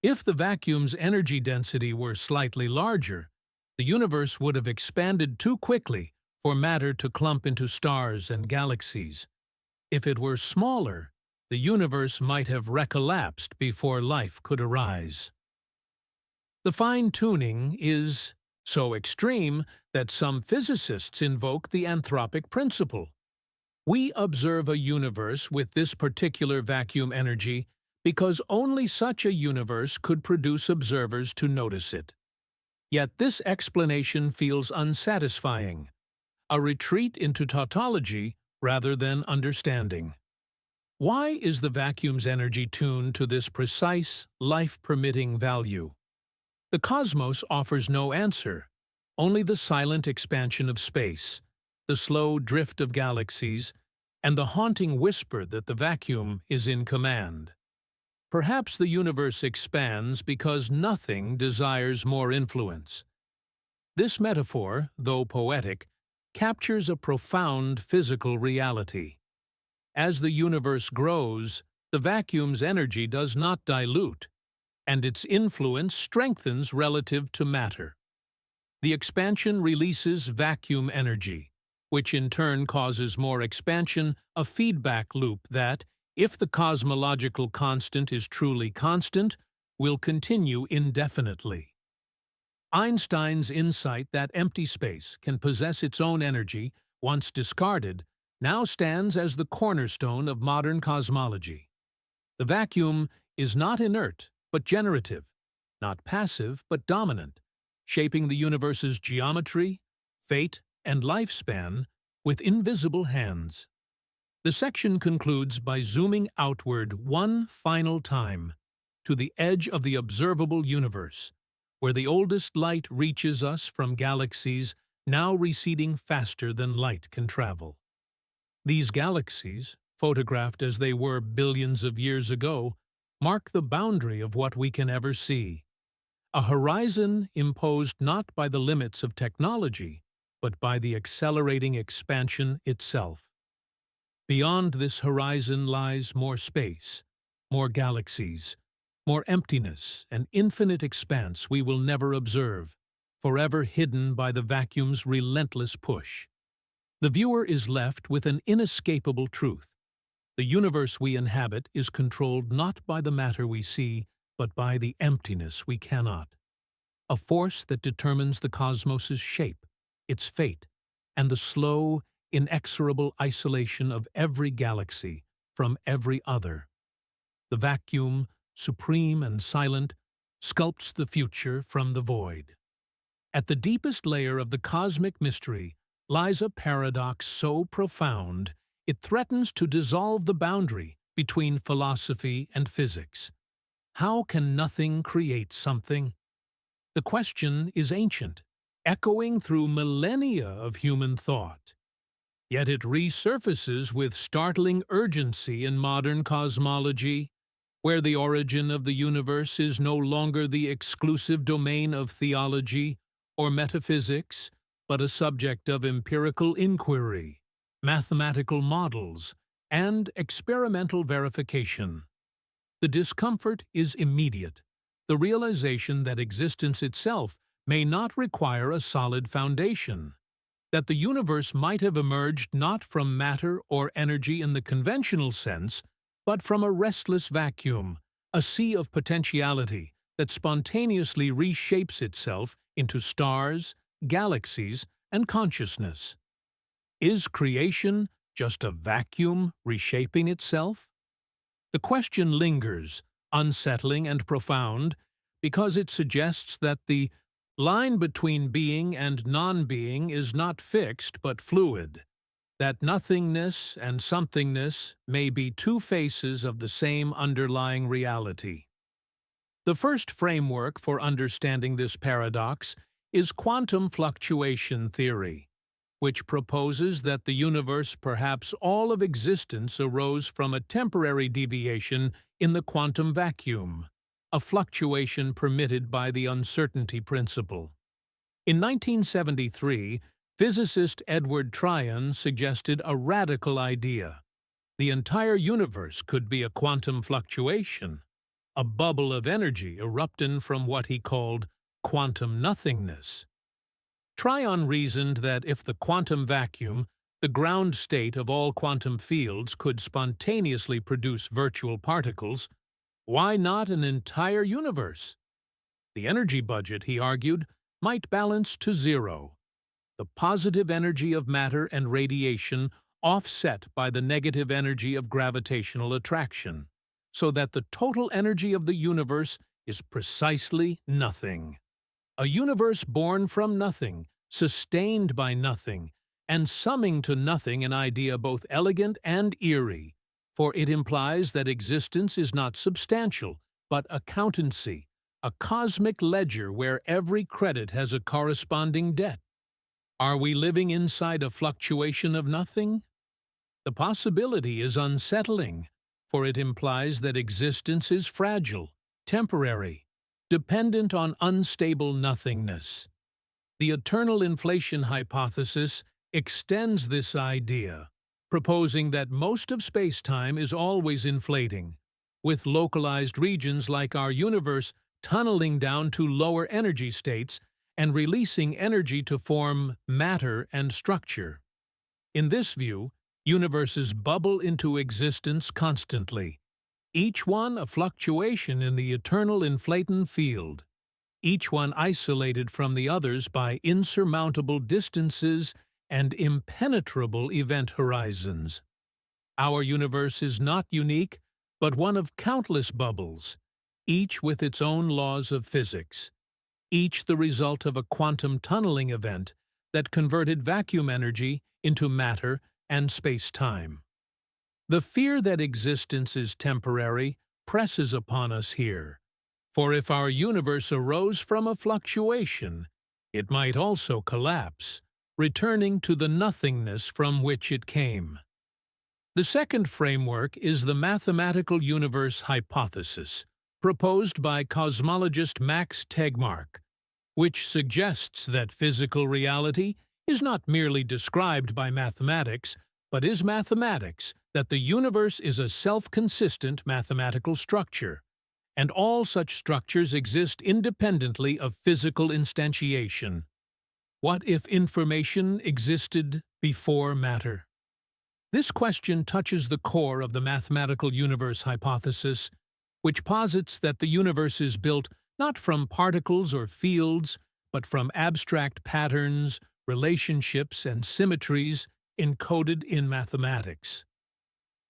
If the vacuum's energy density were slightly larger, the universe would have expanded too quickly for matter to clump into stars and galaxies. If it were smaller, the universe might have recollapsed before life could arise. The fine-tuning is so extreme that some physicists invoke the anthropic principle. We observe a universe with this particular vacuum energy because only such a universe could produce observers to notice it. Yet this explanation feels unsatisfying, a retreat into tautology rather than understanding. Why is the vacuum's energy tuned to this precise, life-permitting value? The cosmos offers no answer, only the silent expansion of space, the slow drift of galaxies, and the haunting whisper that the vacuum is in command. Perhaps the universe expands because nothing desires more influence. This metaphor, though poetic, captures a profound physical reality. As the universe grows, the vacuum's energy does not dilute, and its influence strengthens relative to matter. The expansion releases vacuum energy, which in turn causes more expansion, a feedback loop that, if the cosmological constant is truly constant, will continue indefinitely. Einstein's insight that empty space can possess its own energy, once discarded, now stands as the cornerstone of modern cosmology. The vacuum is not inert, but generative, not passive, but dominant, shaping the universe's geometry, fate, and lifespan with invisible hands. The section concludes by zooming outward one final time to the edge of the observable universe, where the oldest light reaches us from galaxies now receding faster than light can travel. These galaxies, photographed as they were billions of years ago, mark the boundary of what we can ever see. A horizon imposed not by the limits of technology, but by the accelerating expansion itself. Beyond this horizon lies more space, more galaxies, more emptiness and infinite expanse we will never observe, forever hidden by the vacuum's relentless push. The viewer is left with an inescapable truth. The universe we inhabit is controlled not by the matter we see, but by the emptiness we cannot. A force that determines the cosmos's shape, its fate, and the slow, inexorable isolation of every galaxy from every other. The vacuum, supreme and silent, sculpts the future from the void. At the deepest layer of the cosmic mystery lies a paradox so profound it threatens to dissolve the boundary between philosophy and physics. How can nothing create something? The question is ancient, echoing through millennia of human thought. Yet it resurfaces with startling urgency in modern cosmology, where the origin of the universe is no longer the exclusive domain of theology or metaphysics, but a subject of empirical inquiry, mathematical models, and experimental verification. The discomfort is immediate, the realization that existence itself may not require a solid foundation, that the universe might have emerged not from matter or energy in the conventional sense, but from a restless vacuum, a sea of potentiality that spontaneously reshapes itself into stars, galaxies, and consciousness. Is creation just a vacuum reshaping itself? The question lingers, unsettling and profound, because it suggests that the line between being and non-being is not fixed but fluid, that nothingness and somethingness may be two faces of the same underlying reality. The first framework for understanding this paradox is quantum fluctuation theory, which proposes that the universe, perhaps all of existence, arose from a temporary deviation in the quantum vacuum, a fluctuation permitted by the uncertainty principle. In 1973, physicist Edward Tryon suggested a radical idea. The entire universe could be a quantum fluctuation, a bubble of energy erupting from what he called quantum nothingness. Tryon reasoned that if the quantum vacuum, the ground state of all quantum fields, could spontaneously produce virtual particles, why not an entire universe? The energy budget, he argued, might balance to zero. The positive energy of matter and radiation offset by the negative energy of gravitational attraction, so that the total energy of the universe is precisely nothing. A universe born from nothing, sustained by nothing, and summing to nothing, an idea both elegant and eerie, for it implies that existence is not substantial, but accountancy, a cosmic ledger where every credit has a corresponding debt. Are we living inside a fluctuation of nothing? The possibility is unsettling, for it implies that existence is fragile, temporary, dependent on unstable nothingness. The eternal inflation hypothesis extends this idea, proposing that most of spacetime is always inflating, with localized regions like our universe tunneling down to lower energy states and releasing energy to form matter and structure. In this view, universes bubble into existence constantly, each one a fluctuation in the eternal inflaton field, each one isolated from the others by insurmountable distances and impenetrable event horizons. Our universe is not unique, but one of countless bubbles, each with its own laws of physics. each the result of a quantum tunneling event that converted vacuum energy into matter and space-time. The fear that existence is temporary presses upon us here, for if our universe arose from a fluctuation, it might also collapse, returning to the nothingness from which it came. The second framework is the mathematical universe hypothesis, proposed by cosmologist Max Tegmark, which suggests that physical reality is not merely described by mathematics, but is mathematics, that the universe is a self-consistent mathematical structure, and all such structures exist independently of physical instantiation. What if information existed before matter? This question touches the core of the mathematical universe hypothesis, which posits that the universe is built not from particles or fields, but from abstract patterns, relationships, and symmetries encoded in mathematics.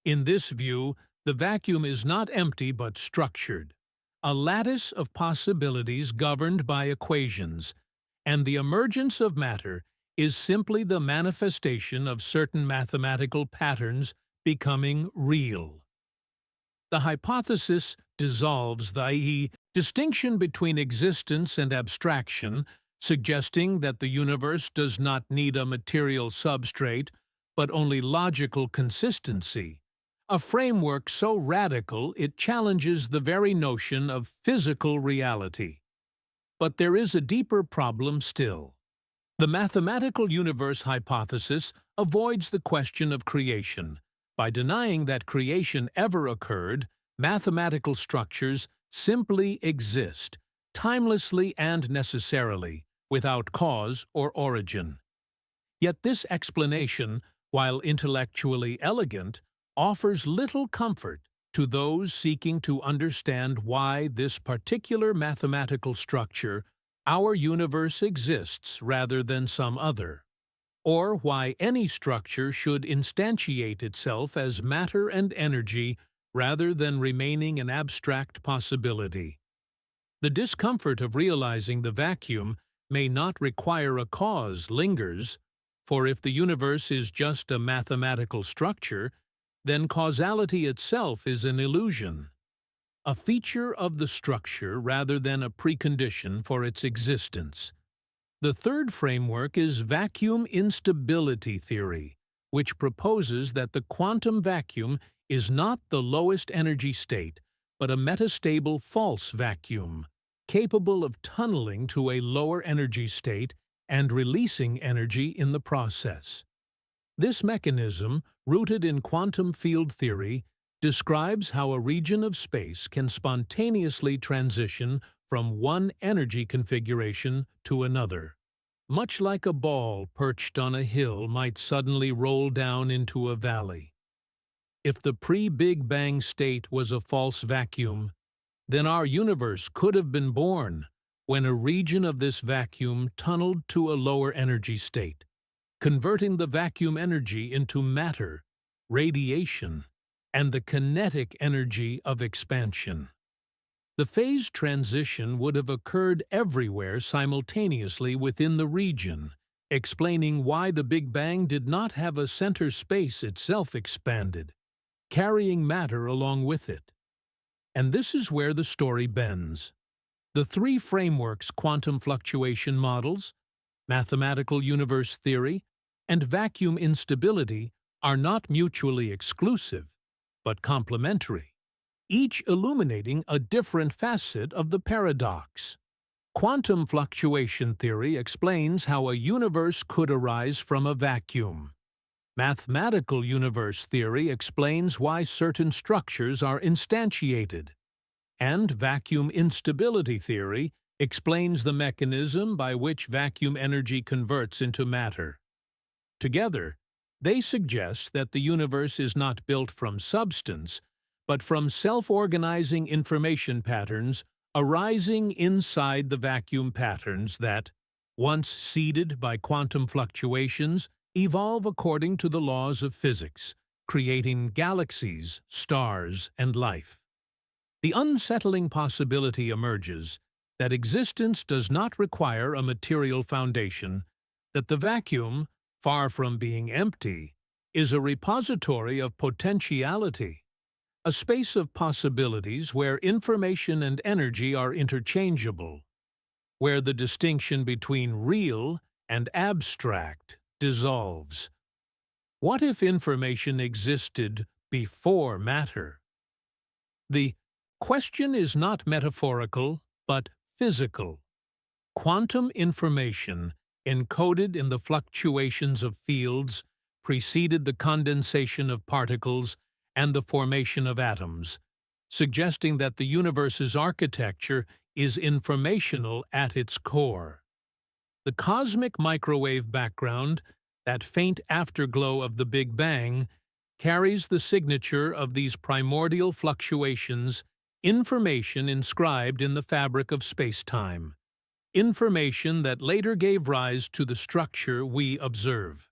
In this view, the vacuum is not empty but structured, a lattice of possibilities governed by equations, and the emergence of matter is simply the manifestation of certain mathematical patterns becoming real. The hypothesis dissolves the distinction between existence and abstraction, suggesting that the universe does not need a material substrate, but only logical consistency, a framework so radical it challenges the very notion of physical reality. But there is a deeper problem still. The mathematical universe hypothesis avoids the question of creation. By denying that creation ever occurred, mathematical structures simply exist, timelessly and necessarily, without cause or origin. Yet this explanation, while intellectually elegant, offers little comfort to those seeking to understand why this particular mathematical structure, our universe, exists rather than some other, or why any structure should instantiate itself as matter and energy rather than remaining an abstract possibility. The discomfort of realizing the vacuum may not require a cause lingers, for if the universe is just a mathematical structure, then causality itself is an illusion, a feature of the structure rather than a precondition for its existence. The third framework is vacuum instability theory, which proposes that the quantum vacuum is not the lowest energy state, but a metastable false vacuum, capable of tunneling to a lower energy state and releasing energy in the process. This mechanism, rooted in quantum field theory, describes how a region of space can spontaneously transition from one energy configuration to another, much like a ball perched on a hill might suddenly roll down into a valley. If the pre-Big Bang state was a false vacuum, then our universe could have been born when a region of this vacuum tunneled to a lower energy state, converting the vacuum energy into matter, radiation, and the kinetic energy of expansion. The phase transition would have occurred everywhere simultaneously within the region, explaining why the Big Bang did not have a center space itself expanded, carrying matter along with it. And this is where the story bends. The three frameworks, quantum fluctuation models, mathematical universe theory, and vacuum instability, are not mutually exclusive, but complementary, each illuminating a different facet of the paradox. Quantum fluctuation theory explains how a universe could arise from a vacuum. Mathematical universe theory explains why certain structures are instantiated. And vacuum instability theory explains the mechanism by which vacuum energy converts into matter. Together, they suggest that the universe is not built from substance, but from self-organizing information patterns arising inside the vacuum patterns that, once seeded by quantum fluctuations, evolve according to the laws of physics, creating galaxies, stars, and life. The unsettling possibility emerges that existence does not require a material foundation, that the vacuum, far from being empty, is a repository of potentiality, a space of possibilities where information and energy are interchangeable, where the distinction between real and abstract dissolves. What if information existed before matter? The question is not metaphorical, but physical. Quantum information, encoded in the fluctuations of fields, preceded the condensation of particles and the formation of atoms, suggesting that the universe's architecture is informational at its core. The cosmic microwave background, that faint afterglow of the Big Bang, carries the signature of these primordial fluctuations, information inscribed in the fabric of space-time, information that later gave rise to the structure we observe.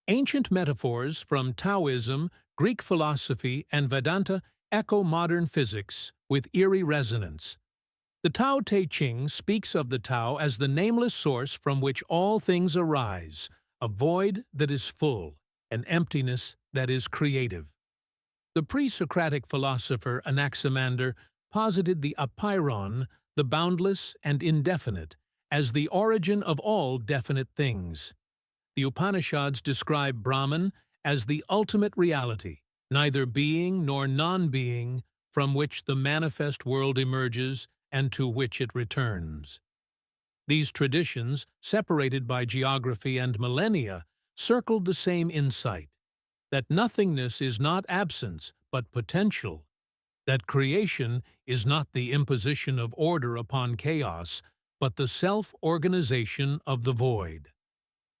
Ancient metaphors from Taoism, Greek philosophy, and Vedanta echo modern physics with eerie resonance. The Tao Te Ching speaks of the Tao as the nameless source from which all things arise, a void that is full, an emptiness that is creative. The pre-Socratic philosopher Anaximander posited the apeiron, the boundless and indefinite, as the origin of all definite things. The Upanishads describe Brahman as the ultimate reality, neither being nor non-being, from which the manifest world emerges and to which it returns. These traditions, separated by geography and millennia, circled the same insight, that nothingness is not absence but potential, that creation is not the imposition of order upon chaos, but the self-organization of the void.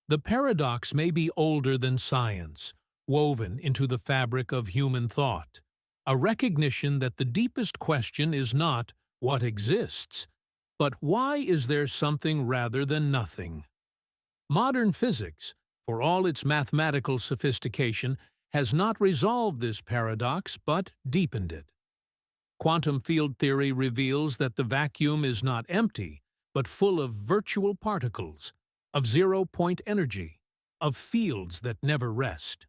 The paradox may be older than science, woven into the fabric of human thought, a recognition that the deepest question is not what exists, but why is there something rather than nothing? Modern physics, for all its mathematical sophistication, has not resolved this paradox but deepened it. Quantum field theory reveals that the vacuum is not empty, but full of virtual particles, of zero-point energy, of fields that never rest.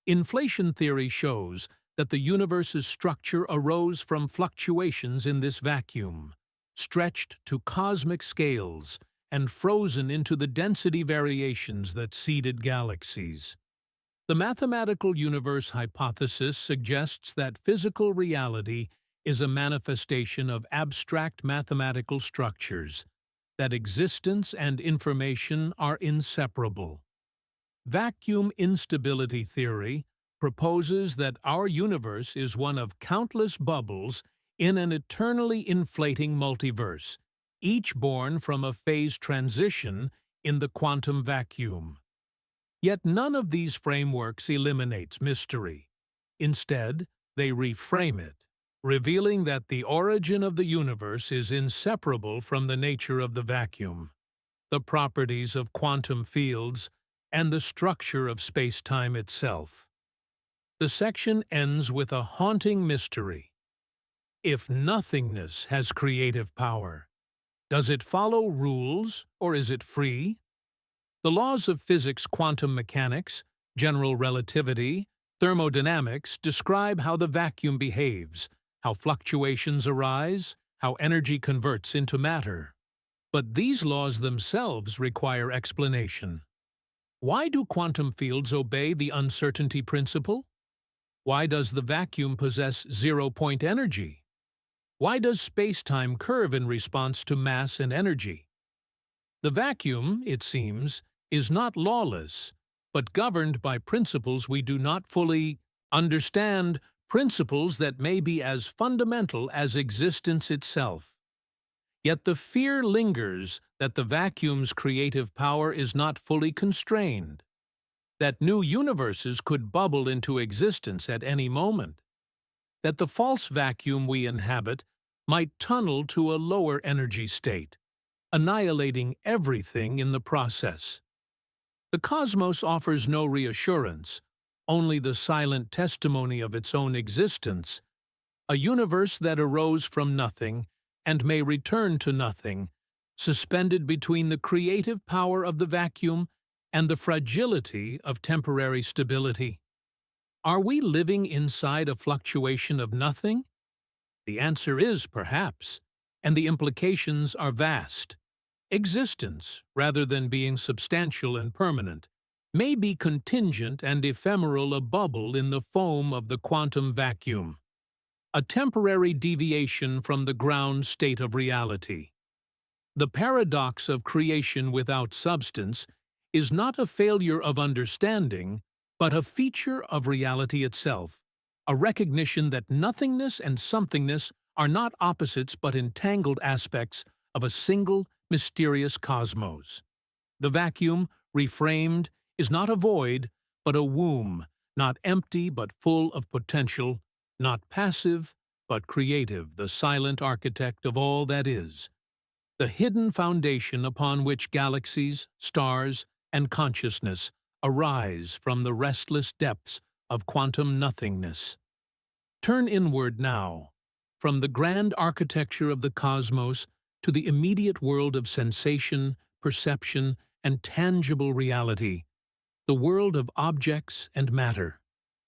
Inflation theory shows that the universe's structure arose from fluctuations in this vacuum, stretched to cosmic scales and frozen into the density variations that seeded galaxies. The mathematical universe hypothesis suggests that physical reality is a manifestation of abstract mathematical structures, that existence and information are inseparable. Vacuum instability theory proposes that our universe is one of countless bubbles in an eternally inflating multiverse, each born from a phase transition in the quantum vacuum. Yet none of these frameworks eliminates mystery. Instead, they reframe it, revealing that the origin of the universe is inseparable from the nature of the vacuum, the properties of quantum fields, and the structure of space-time itself. The section ends with a haunting mystery. If nothingness has creative power, does it follow rules or is it free? The laws of physics, quantum mechanics, general relativity, thermodynamics describe how the vacuum behaves, how fluctuations arise, how energy converts into matter. But these laws themselves require explanation. Why do quantum fields obey the uncertainty principle? Why does the vacuum possess zero-point energy? Why does space-time curve in response to mass and energy? The vacuum, it seems, is not lawless, but governed by principles we do not fully understand, principles that may be as fundamental as existence itself. Yet the fear lingers that the vacuum's creative power is not fully constrained, that new universes could bubble into existence at any moment, that the false vacuum we inhabit might tunnel to a lower energy state, annihilating everything in the process. The cosmos offers no reassurance, only the silent testimony of its own existence, a universe that arose from nothing and may return to nothing, suspended between the creative power of the vacuum and the fragility of temporary stability. Are we living inside a fluctuation of nothing? The answer is perhaps, and the implications are vast. Existence, rather than being substantial and permanent, may be contingent and ephemeral, a bubble in the foam of the quantum vacuum, a temporary deviation from the ground state of reality. The paradox of creation without substance is not a failure of understanding, but a feature of reality itself, a recognition that nothingness and somethingness are not opposites but entangled aspects of a single, mysterious cosmos. The vacuum, reframed, is not a void, but a womb, not empty but full of potential, not passive but creative, the silent architect of all that is, the hidden foundation upon which galaxies, stars, and consciousness arise from the restless depths of quantum nothingness. Turn inward now, from the grand architecture of the cosmos to the immediate world of sensation, perception, and tangible reality, the world of objects and matter,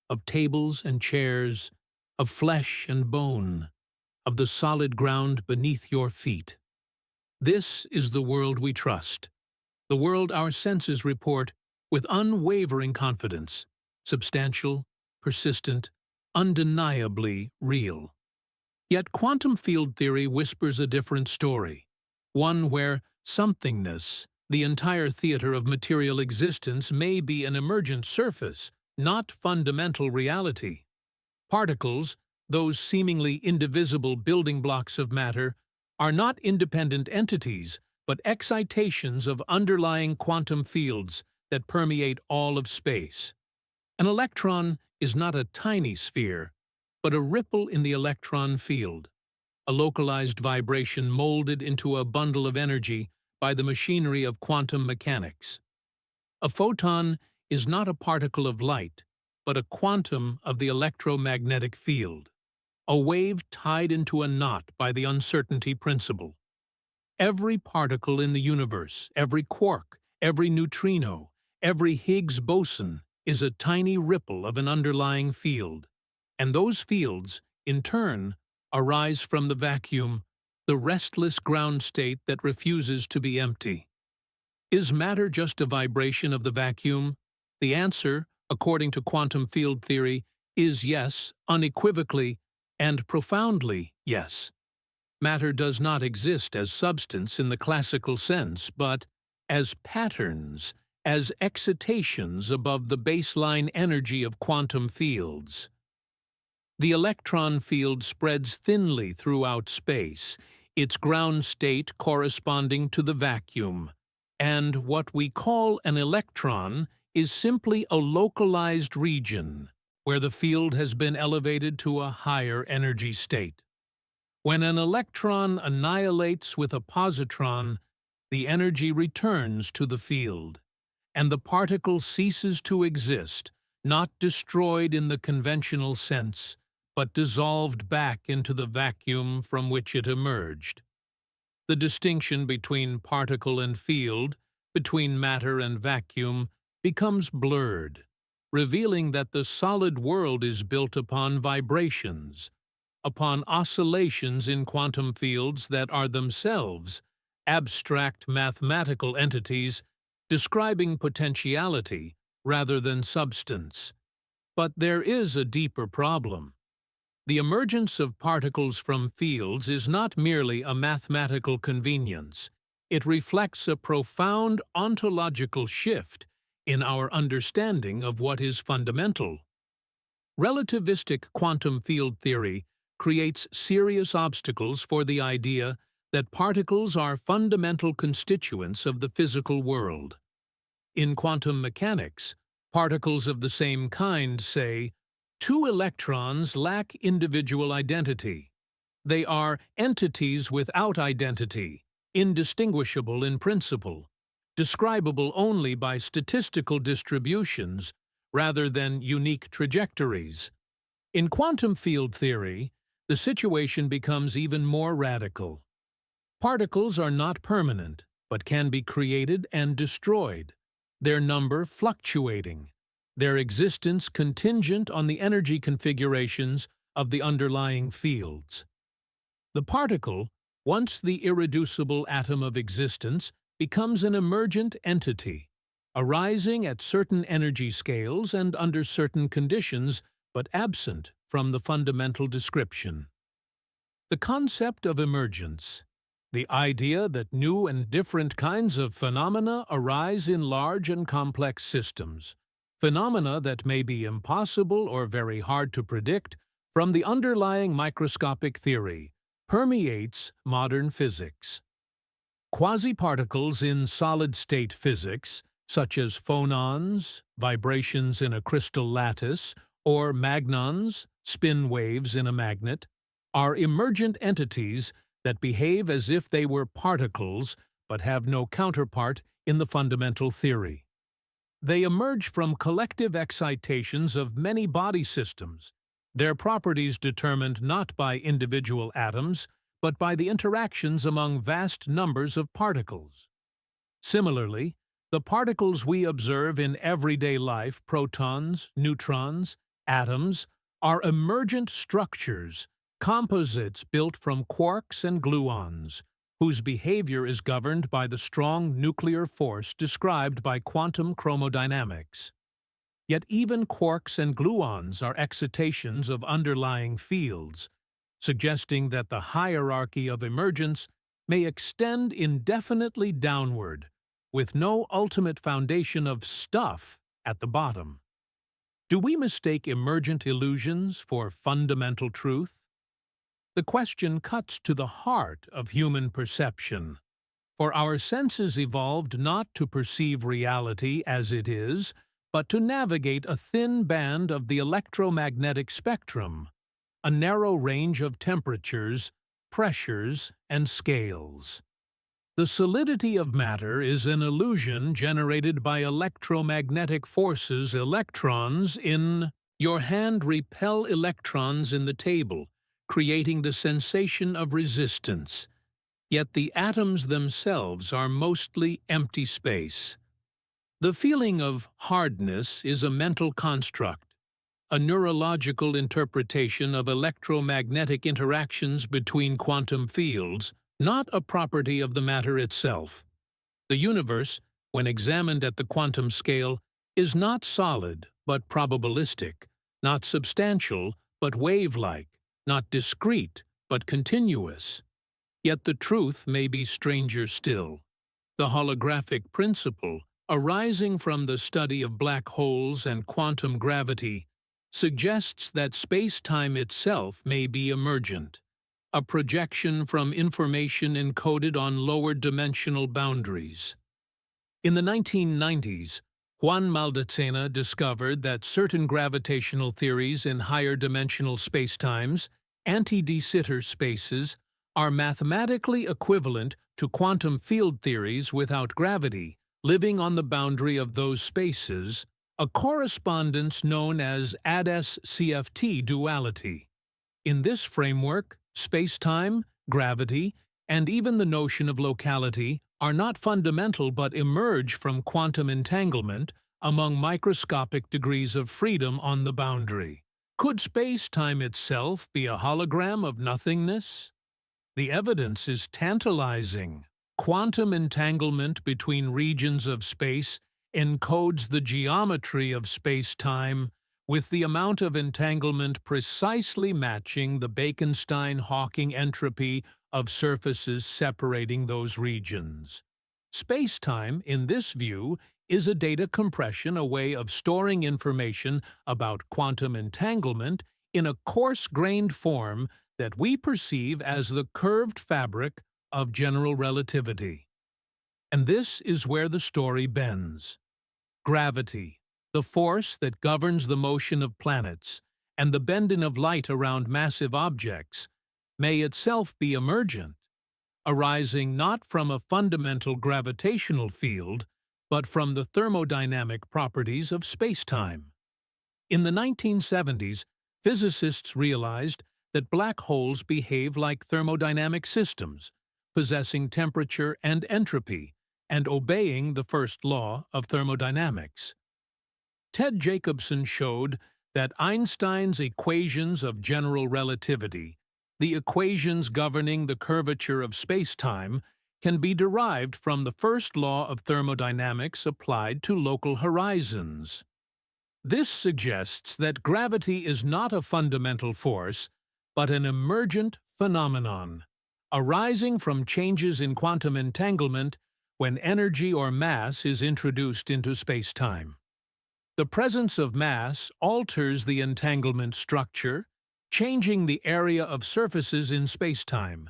of tables and chairs, of flesh and bone, of the solid ground beneath your feet. This is the world we trust, the world our senses report with unwavering confidence, substantial, persistent, undeniably real. Yet quantum field theory whispers a different story, one where somethingness, the entire theater of material existence, may be an emergent surface, not fundamental reality. Particles, those seemingly indivisible building blocks of matter, are not independent entities, but excitations of underlying quantum fields that permeate all of space. An electron is not a tiny sphere, but a ripple in the electron field, a localized vibration molded into a bundle of energy by the machinery of quantum mechanics. A photon is not a particle of light, but a quantum of the electromagnetic field, a wave tied into a knot by the uncertainty principle. Every particle in the universe, every quark, every neutrino, every Higgs boson is a tiny ripple of an underlying field, and those fields, in turn, arise from the vacuum, the restless ground state that refuses to be empty. Is matter just a vibration of the vacuum? The answer, according to quantum field theory, is yes, unequivocally and profoundly yes. Matter does not exist as substance in the classical sense, but as patterns, as excitations above the baseline energy of quantum fields. The electron field spreads thinly throughout space, its ground state corresponding to the vacuum, and what we call an electron is simply a localized region where the field has been elevated to a higher energy state. When an electron annihilates with a positron, the energy returns to the field, and the particle ceases to exist, not destroyed in the conventional sense, but dissolved back into the vacuum from which it emerged. The distinction between particle and field, between matter and vacuum, becomes blurred, revealing that the solid world is built upon vibrations, upon oscillations in quantum fields that are themselves abstract mathematical entities describing potentiality rather than substance. But there is a deeper problem. The emergence of particles from fields is not merely a mathematical convenience. It reflects a profound ontological shift in our understanding of what is fundamental. Relativistic quantum field theory creates serious obstacles for the idea that particles are fundamental constituents of the physical world. In quantum mechanics, particles of the same kind, say, two electrons lack individual identity. They are entities without identity, indistinguishable in principle, describable only by statistical distributions rather than unique trajectories. In quantum field theory, the situation becomes even more radical. Particles are not permanent, but can be created and destroyed, their number fluctuating, their existence contingent on the energy configurations of the underlying fields. The particle, once the irreducible atom of existence, becomes an emergent entity, arising at certain energy scales and under certain conditions, but absent from the fundamental description. The concept of emergence, the idea that new and different kinds of phenomena arise in large and complex systems, phenomena that may be impossible or very hard to predict from the underlying microscopic theory, permeates modern physics. Quasi-particles in solid-state physics, such as phonons, vibrations in a crystal lattice, or magnons, spin waves in a magnet, are emergent entities that behave as if they were particles but have no counterpart in the fundamental theory. They emerge from collective excitations of many body systems, their properties determined not by individual atoms, but by the interactions among vast numbers of particles. Similarly, the particles we observe in everyday life, protons, neutrons, atoms, are emergent structures, composites built from quarks and gluons, whose behavior is governed by the strong nuclear force described by quantum chromodynamics. Yet even quarks and gluons are excitations of underlying fields, suggesting that the hierarchy of emergence may extend indefinitely downward, with no ultimate foundation of stuff at the bottom. Do we mistake emergent illusions for fundamental truth? The question cuts to the heart of human perception, for our senses evolved not to perceive reality as it is, but to navigate a thin band of the electromagnetic spectrum, a narrow range of temperatures, pressures, and scales. The solidity of matter is an illusion generated by electromagnetic forces. Electrons in your hand repel electrons in the table, creating the sensation of resistance. Yet the atoms themselves are mostly empty space. The feeling of hardness is a mental construct, a neurological interpretation of electromagnetic interactions between quantum fields, not a property of the matter itself. The universe, when examined at the quantum scale, is not solid but probabilistic, not substantial but wave-like, not discrete but continuous. Yet the truth may be stranger still. The holographic principle, arising from the study of black holes and quantum gravity, suggests that space-time itself may be emergent, a projection from information encoded on lower dimensional boundaries. In the 1990s, Juan Maldacena discovered that certain gravitational theories in higher dimensional spacetimes, anti-de Sitter spaces, are mathematically equivalent to quantum field theories without gravity, living on the boundary of those spaces, a correspondence known as ADS-CFT duality. In this framework, spacetime, gravity, and even the notion of locality are not fundamental but emerge from quantum entanglement among microscopic degrees of freedom on the boundary. Could space-time itself be a hologram of nothingness? The evidence is tantalizing. Quantum entanglement between regions of space encodes the geometry of space-time, with the amount of entanglement precisely matching the Bekenstein-Hawking entropy of surfaces separating those regions. Space-time, in this view, is a data compression, a way of storing information about quantum entanglement in a coarse-grained form that we perceive as the curved fabric of general relativity. And this is where the story bends. Gravity, the force that governs the motion of planets, and the bending of light around massive objects, may itself be emergent, arising not from a fundamental gravitational field, but from the thermodynamic properties of spacetime. In the 1970s, physicists realized that black holes behave like thermodynamic systems, possessing temperature and entropy, and obeying the first law of thermodynamics. Ted Jacobson showed that Einstein's equations of general relativity, the equations governing the curvature of spacetime, can be derived from the first law of thermodynamics applied to local horizons. This suggests that gravity is not a fundamental force, but an emergent phenomenon, arising from changes in quantum entanglement when energy or mass is introduced into spacetime. The presence of mass alters the entanglement structure, changing the area of surfaces in spacetime,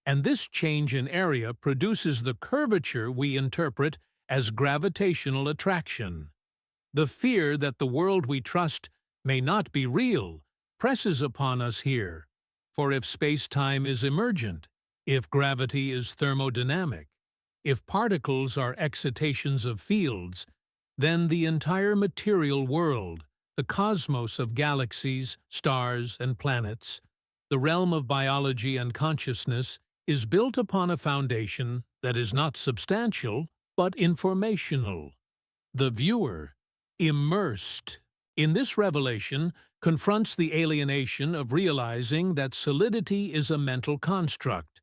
and this change in area produces the curvature we interpret as gravitational attraction. The fear that the world we trust may not be real presses upon us here, for if spacetime is emergent, if gravity is thermodynamic, if particles are excitations of fields, then the entire material world, the cosmos of galaxies, stars, and planets, the realm of biology and consciousness, is built upon a foundation that is not substantial, but informational. The viewer, immersed in this revelation, confronts the alienation of realizing that solidity is a mental construct,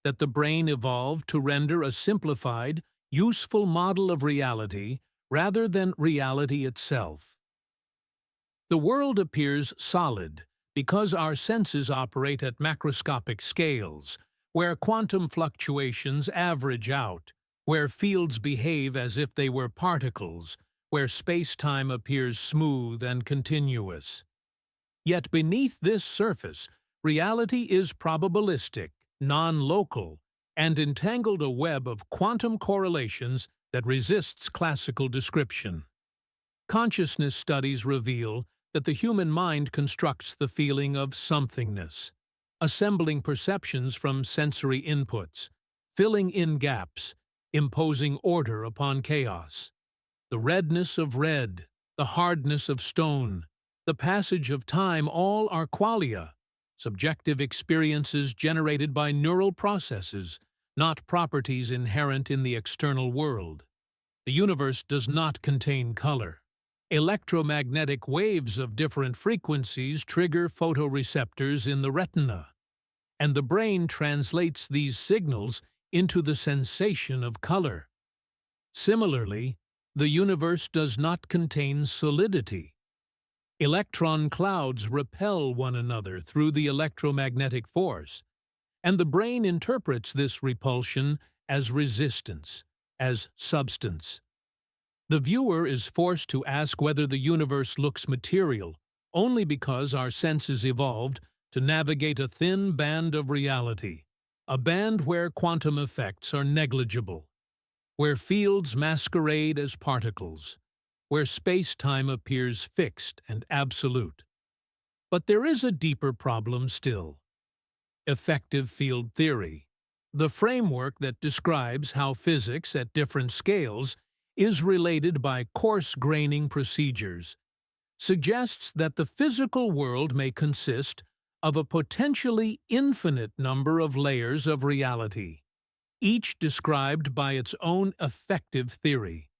that the brain evolved to render a simplified, useful model of reality rather than reality itself. The world appears solid because our senses operate at macroscopic scales, where quantum fluctuations average out, where fields behave as if they were particles, where space-time appears smooth and continuous. Yet beneath this surface, reality is probabilistic, non-local, and entangled a web of quantum correlations that resists classical description. Consciousness studies reveal that the human mind constructs the feeling of somethingness, assembling perceptions from sensory inputs, filling in gaps, imposing order upon chaos. The redness of red, the hardness of stone, the passage of time, all are qualia, subjective experiences generated by neural processes, not properties inherent in the external world. The universe does not contain color. Electromagnetic waves of different frequencies trigger photoreceptors in the retina, and the brain translates these signals into the sensation of color. Similarly, the universe does not contain solidity. Electron clouds repel one another through the electromagnetic force, and the brain interprets this repulsion as resistance, as substance. The viewer is forced to ask whether the universe looks material only because our senses evolved to navigate a thin band of reality, a band where quantum effects are negligible, where fields masquerade as particles, where space-time appears fixed and absolute. But there is a deeper problem still. Effective field theory, the framework that describes how physics at different scales is related by coarse-graining procedures, suggests that the physical world may consist of a potentially infinite number of layers of reality, each described by its own effective theory.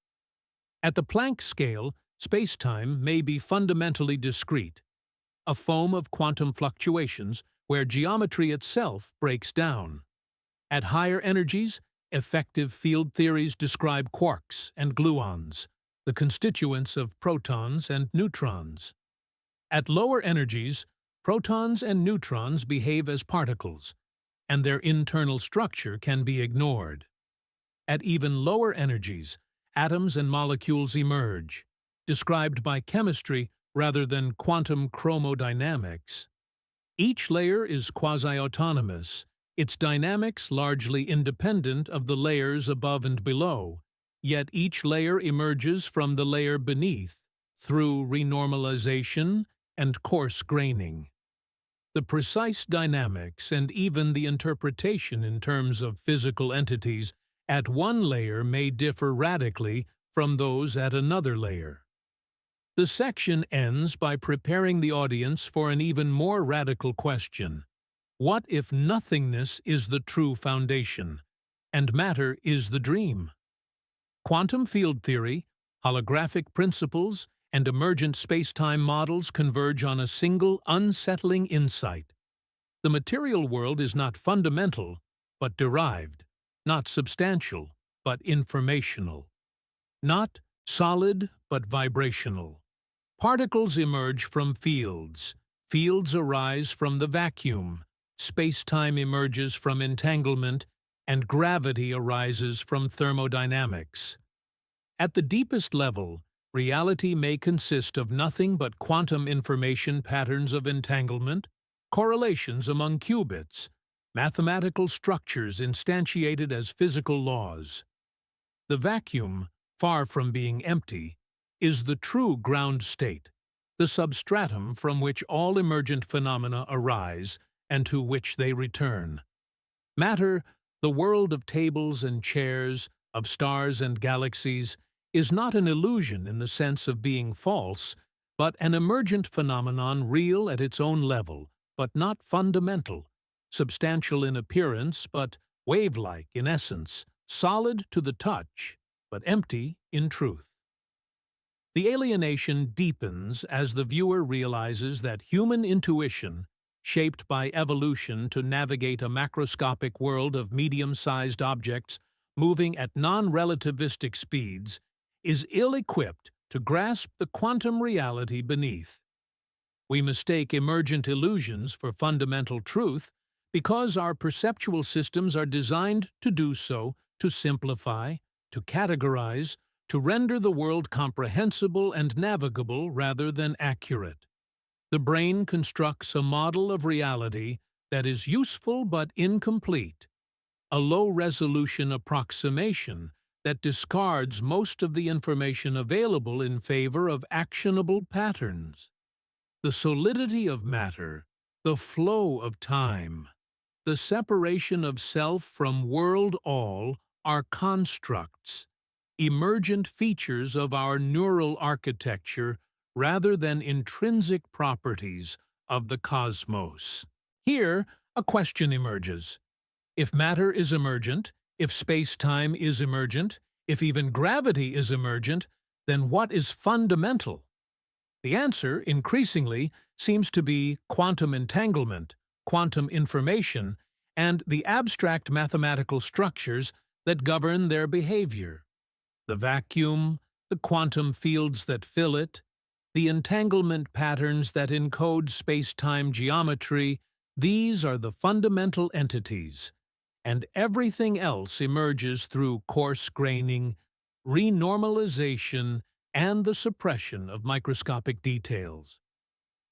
At the Planck scale, spacetime may be fundamentally discrete, a foam of quantum fluctuations where geometry itself breaks down. At higher energies, effective field theories describe quarks and gluons, the constituents of protons and neutrons. At lower energies, protons and neutrons behave as particles, and their internal structure can be ignored. At even lower energies, atoms and molecules emerge, described by chemistry rather than quantum chromodynamics. Each layer is quasi-autonomous, its dynamics largely independent of the layers above and below, yet each layer emerges from the layer beneath through renormalization and coarse graining. The precise dynamics and even the interpretation in terms of physical entities at one layer may differ radically from those at another layer. The section ends by preparing the audience for an even more radical question. What if nothingness is the true foundation, and matter is the dream. Quantum field theory, holographic principles, and emergent spacetime models converge on a single, unsettling insight. The material world is not fundamental, but derived, not substantial, but informational, not solid, but vibrational. Particles emerge from fields. Fields arise from the vacuum. Space-time emerges from entanglement, and gravity arises from thermodynamics. At the deepest level, reality may consist of nothing but quantum information patterns of entanglement, correlations among qubits, mathematical structures instantiated as physical laws. The vacuum, far from being empty, is the true ground state, the substratum from which all emergent phenomena arise and to which they return. Matter, the world of tables and chairs, of stars and galaxies, is not an illusion in the sense of being false, but an emergent phenomenon real at its own level, but not fundamental, substantial in appearance, but wave-like in essence, solid to the touch, but empty in truth. The alienation deepens as the viewer realizes that human intuition, shaped by evolution to navigate a macroscopic world of medium-sized objects moving at non-relativistic speeds, is ill-equipped to grasp the quantum reality beneath. We mistake emergent illusions for fundamental truth because our perceptual systems are designed to do so, to simplify, to categorize, to render the world comprehensible and navigable rather than accurate. The brain constructs a model of reality that is useful but incomplete, a low-resolution approximation that discards most of the information available in favor of actionable patterns. The solidity of matter, the flow of time, the separation of self from world-all are constructs, emergent features of our neural architecture rather than intrinsic properties of the cosmos. Here, a question emerges. If matter is emergent, if space-time is emergent, if even gravity is emergent, then what is fundamental? The answer, increasingly, seems to be quantum entanglement, quantum information, and the abstract mathematical structures that govern their behavior. The vacuum, the quantum fields that fill it, the entanglement patterns that encode space-time geometry, these are the fundamental entities, and everything else emerges through coarse graining, renormalization, and the suppression of microscopic details.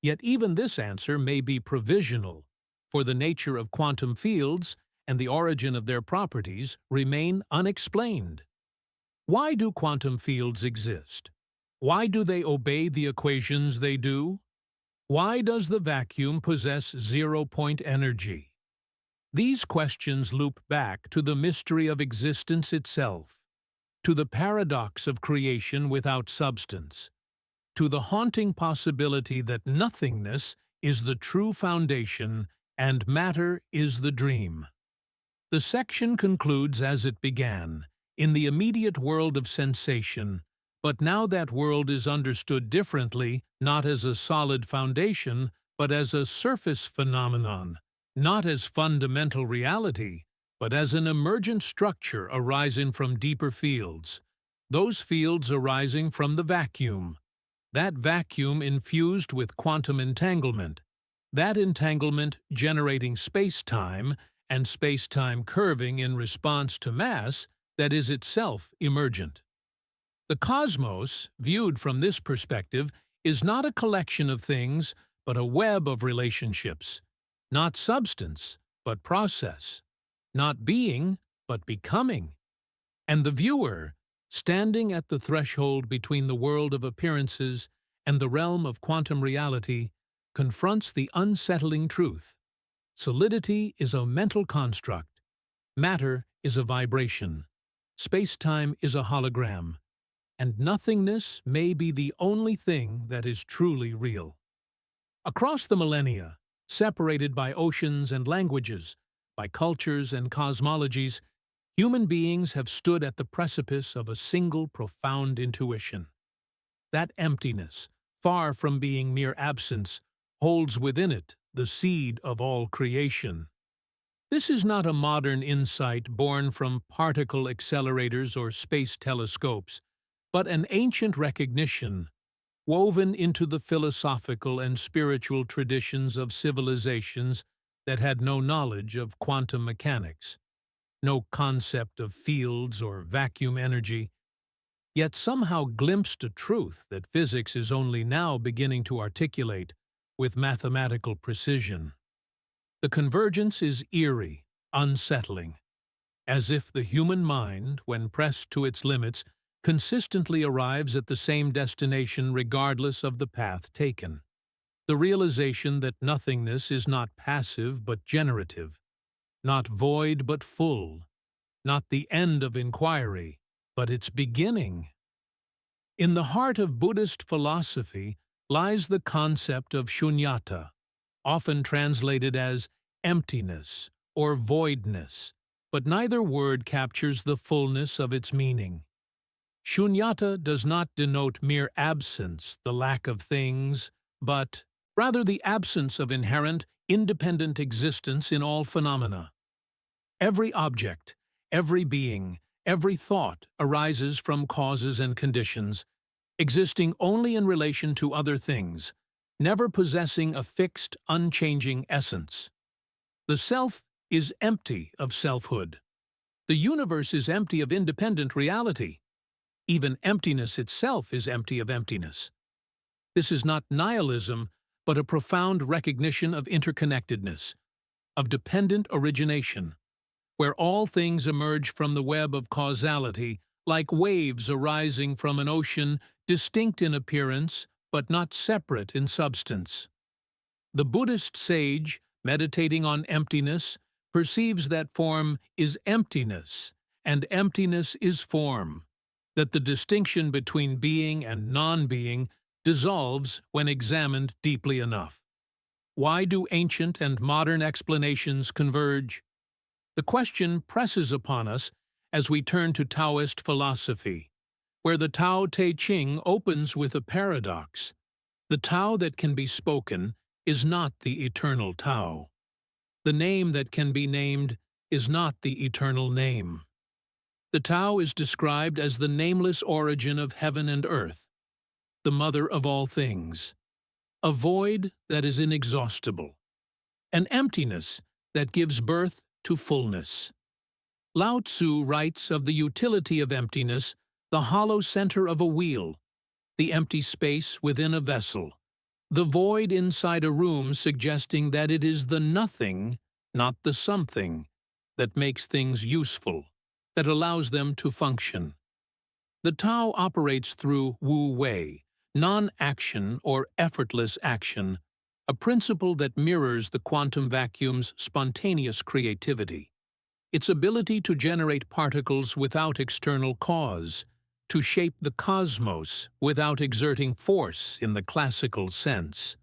Yet even this answer may be provisional, for the nature of quantum fields and the origin of their properties remain unexplained. Why do quantum fields exist? Why do they obey the equations they do? Why does the vacuum possess zero-point energy? These questions loop back to the mystery of existence itself, to the paradox of creation without substance, to the haunting possibility that nothingness is the true foundation and matter is the dream. The section concludes as it began, in the immediate world of sensation, but now that world is understood differently, not as a solid foundation, but as a surface phenomenon, not as fundamental reality, but as an emergent structure arising from deeper fields, those fields arising from the vacuum, that vacuum infused with quantum entanglement, that entanglement generating space-time and space-time curving in response to mass that is itself emergent. The cosmos, viewed from this perspective, is not a collection of things, but a web of relationships, not substance, but process, not being, but becoming. And the viewer, standing at the threshold between the world of appearances and the realm of quantum reality, confronts the unsettling truth. Solidity is a mental construct. Matter is a vibration. Space-time is a hologram. And nothingness may be the only thing that is truly real. Across the millennia, separated by oceans and languages, by cultures and cosmologies, Human beings have stood at the precipice of a single profound intuition. That emptiness, far from being mere absence, holds within it the seed of all creation. This is not a modern insight born from particle accelerators or space telescopes, but an ancient recognition woven into the philosophical and spiritual traditions of civilizations that had no knowledge of quantum mechanics, no concept of fields or vacuum energy, yet somehow glimpsed a truth that physics is only now beginning to articulate with mathematical precision. The convergence is eerie, unsettling, as if the human mind, when pressed to its limits, consistently arrives at the same destination regardless of the path taken. The realization that nothingness is not passive but generative, not void but full, not the end of inquiry, but its beginning. In the heart of Buddhist philosophy lies the concept of shunyata, often translated as emptiness or voidness, but neither word captures the fullness of its meaning. Shunyata does not denote mere absence, the lack of things, but rather the absence of inherent, independent existence in all phenomena. Every object, every being, every thought arises from causes and conditions, existing only in relation to other things, never possessing a fixed, unchanging essence. The self is empty of selfhood. The universe is empty of independent reality. Even emptiness itself is empty of emptiness. This is not nihilism, but a profound recognition of interconnectedness, of dependent origination, where all things emerge from the web of causality, like waves arising from an ocean, distinct in appearance, but not separate in substance. The Buddhist sage, meditating on emptiness, perceives that form is emptiness, and emptiness is form, that the distinction between being and non-being dissolves when examined deeply enough. Why do ancient and modern explanations converge? The question presses upon us as we turn to Taoist philosophy, where the Tao Te Ching opens with a paradox. The Tao that can be spoken is not the eternal Tao. The name that can be named is not the eternal name. The Tao is described as the nameless origin of heaven and earth, the mother of all things, a void that is inexhaustible, an emptiness that gives birth to fullness. Lao Tzu writes of the utility of emptiness, the hollow center of a wheel, the empty space within a vessel, the void inside a room, suggesting that it is the nothing, not the something, that makes things useful, that allows them to function. The Tao operates through Wu Wei, non-action or effortless action, a principle that mirrors the quantum vacuum's spontaneous creativity. Its ability to generate particles without external cause, to shape the cosmos without exerting force in the classical sense.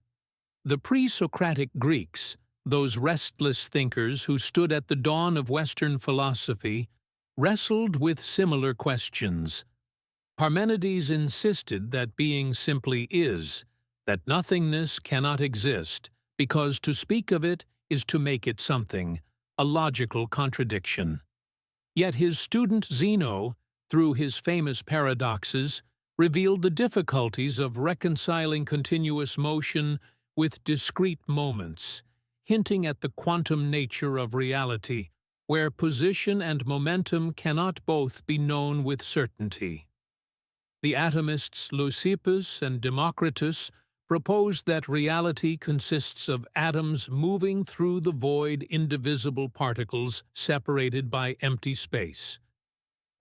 The pre-Socratic Greeks, those restless thinkers who stood at the dawn of Western philosophy, wrestled with similar questions. Parmenides insisted that being simply is, that nothingness cannot exist, because to speak of it is to make it something, a logical contradiction. Yet his student Zeno, through his famous paradoxes, revealed the difficulties of reconciling continuous motion with discrete moments, hinting at the quantum nature of reality, where position and momentum cannot both be known with certainty. The atomists Leucippus and Democritus proposed that reality consists of atoms moving through the void indivisible particles separated by empty space,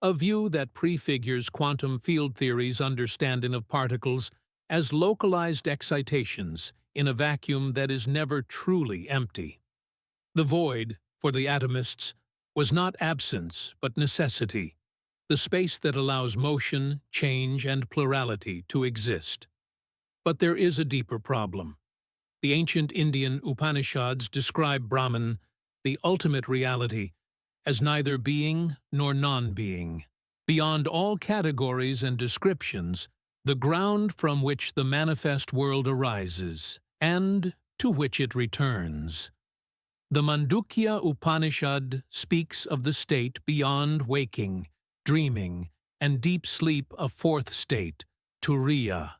a view that prefigures quantum field theory's understanding of particles as localized excitations in a vacuum that is never truly empty. The void, for the atomists, was not absence but necessity, the space that allows motion, change, and plurality to exist. But there is a deeper problem. The ancient Indian Upanishads describe Brahman, the ultimate reality, as neither being nor non-being, beyond all categories and descriptions, the ground from which the manifest world arises, and to which it returns. The Mandukya Upanishad speaks of the state beyond waking, dreaming, and deep sleep, a fourth state, Turiya,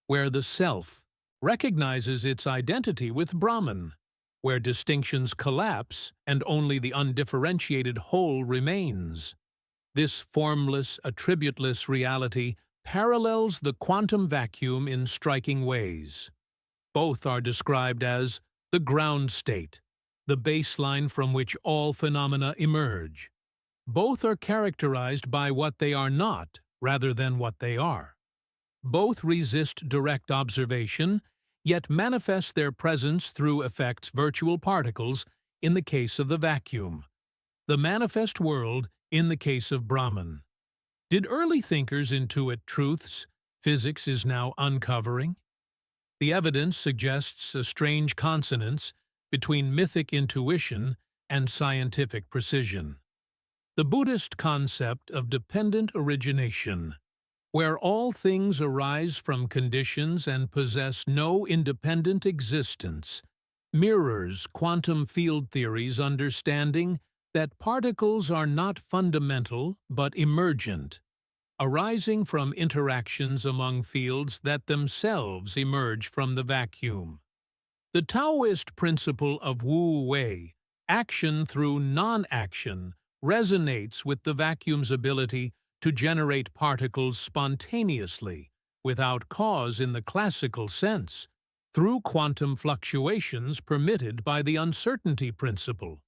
where the self recognizes its identity with Brahman, where distinctions collapse and only the undifferentiated whole remains. This formless, attributeless reality parallels the quantum vacuum in striking ways. Both are described as the ground state, the baseline from which all phenomena emerge. Both are characterized by what they are not rather than what they are. Both resist direct observation, yet manifest their presence through effects virtual particles in the case of the vacuum, the manifest world in the case of Brahman. Did early thinkers intuit truths physics is now uncovering? The evidence suggests a strange consonance between mythic intuition and scientific precision. The Buddhist concept of dependent origination, where all things arise from conditions and possess no independent existence, mirrors quantum field theory's understanding that particles are not fundamental but emergent, arising from interactions among fields that themselves emerge from the vacuum. The Taoist principle of Wu Wei, action through non-action, resonates with the vacuum's ability to generate particles spontaneously, without cause in the classical sense, through quantum fluctuations permitted by the uncertainty principle.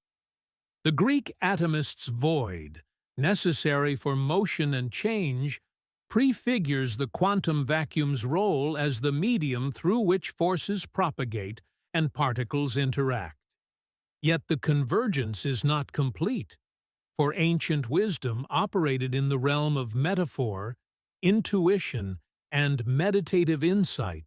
The Greek atomist's void, necessary for motion and change, prefigures the quantum vacuum's role as the medium through which forces propagate and particles interact. Yet the convergence is not complete, for ancient wisdom operated in the realm of metaphor, intuition, and meditative insight,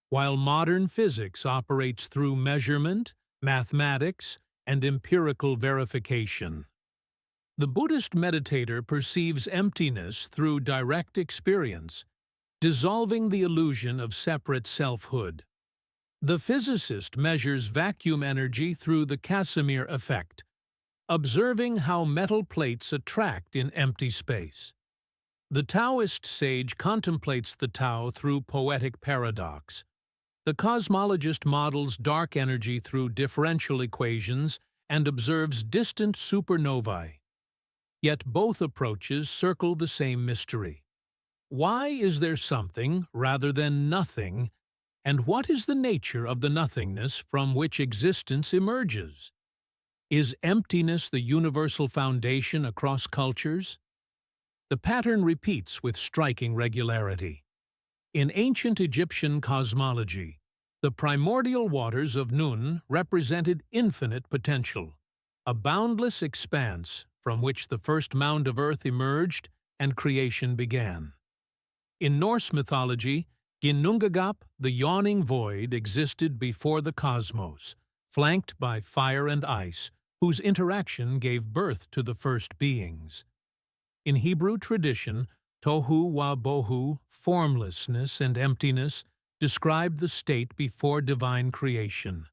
while modern physics operates through measurement, mathematics, and empirical verification. The Buddhist meditator perceives emptiness through direct experience, dissolving the illusion of separate selfhood. The physicist measures vacuum energy through the Casimir effect, observing how metal plates attract in empty space. The Taoist sage contemplates the Tao through poetic paradox. The cosmologist models dark energy through differential equations and observes distant supernovae. Yet both approaches circle the same mystery. Why is there something rather than nothing, and what is the nature of the nothingness from which existence emerges? Is emptiness the universal foundation across cultures? The pattern repeats with striking regularity. In ancient Egyptian cosmology, the primordial waters of Nun represented infinite potential, a boundless expanse from which the first mound of earth emerged and creation began. In Norse mythology, Ginnungagap, the yawning void, existed before the cosmos, flanked by fire and ice, whose interaction gave birth to the first beings. In Hebrew tradition, tohu wa bohu, formlessness and emptiness, described the state before divine creation,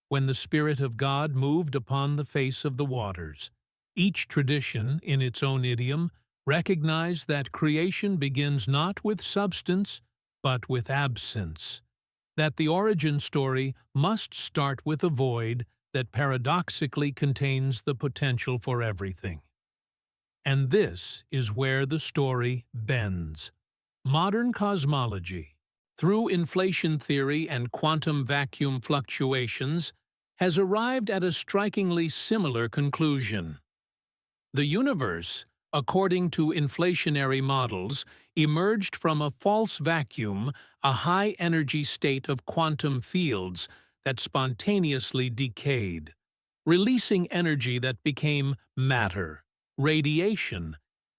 when the Spirit of God moved upon the face of the waters. Each tradition, in its own idiom, recognized that creation begins not with substance, but with absence, that the origin story must start with a void that paradoxically contains the potential for everything. And this is where the story bends. Modern cosmology, through inflation theory and quantum vacuum fluctuations, has arrived at a strikingly similar conclusion. The universe, according to inflationary models, emerged from a false vacuum, a high-energy state of quantum fields that spontaneously decayed, releasing energy that became matter, radiation,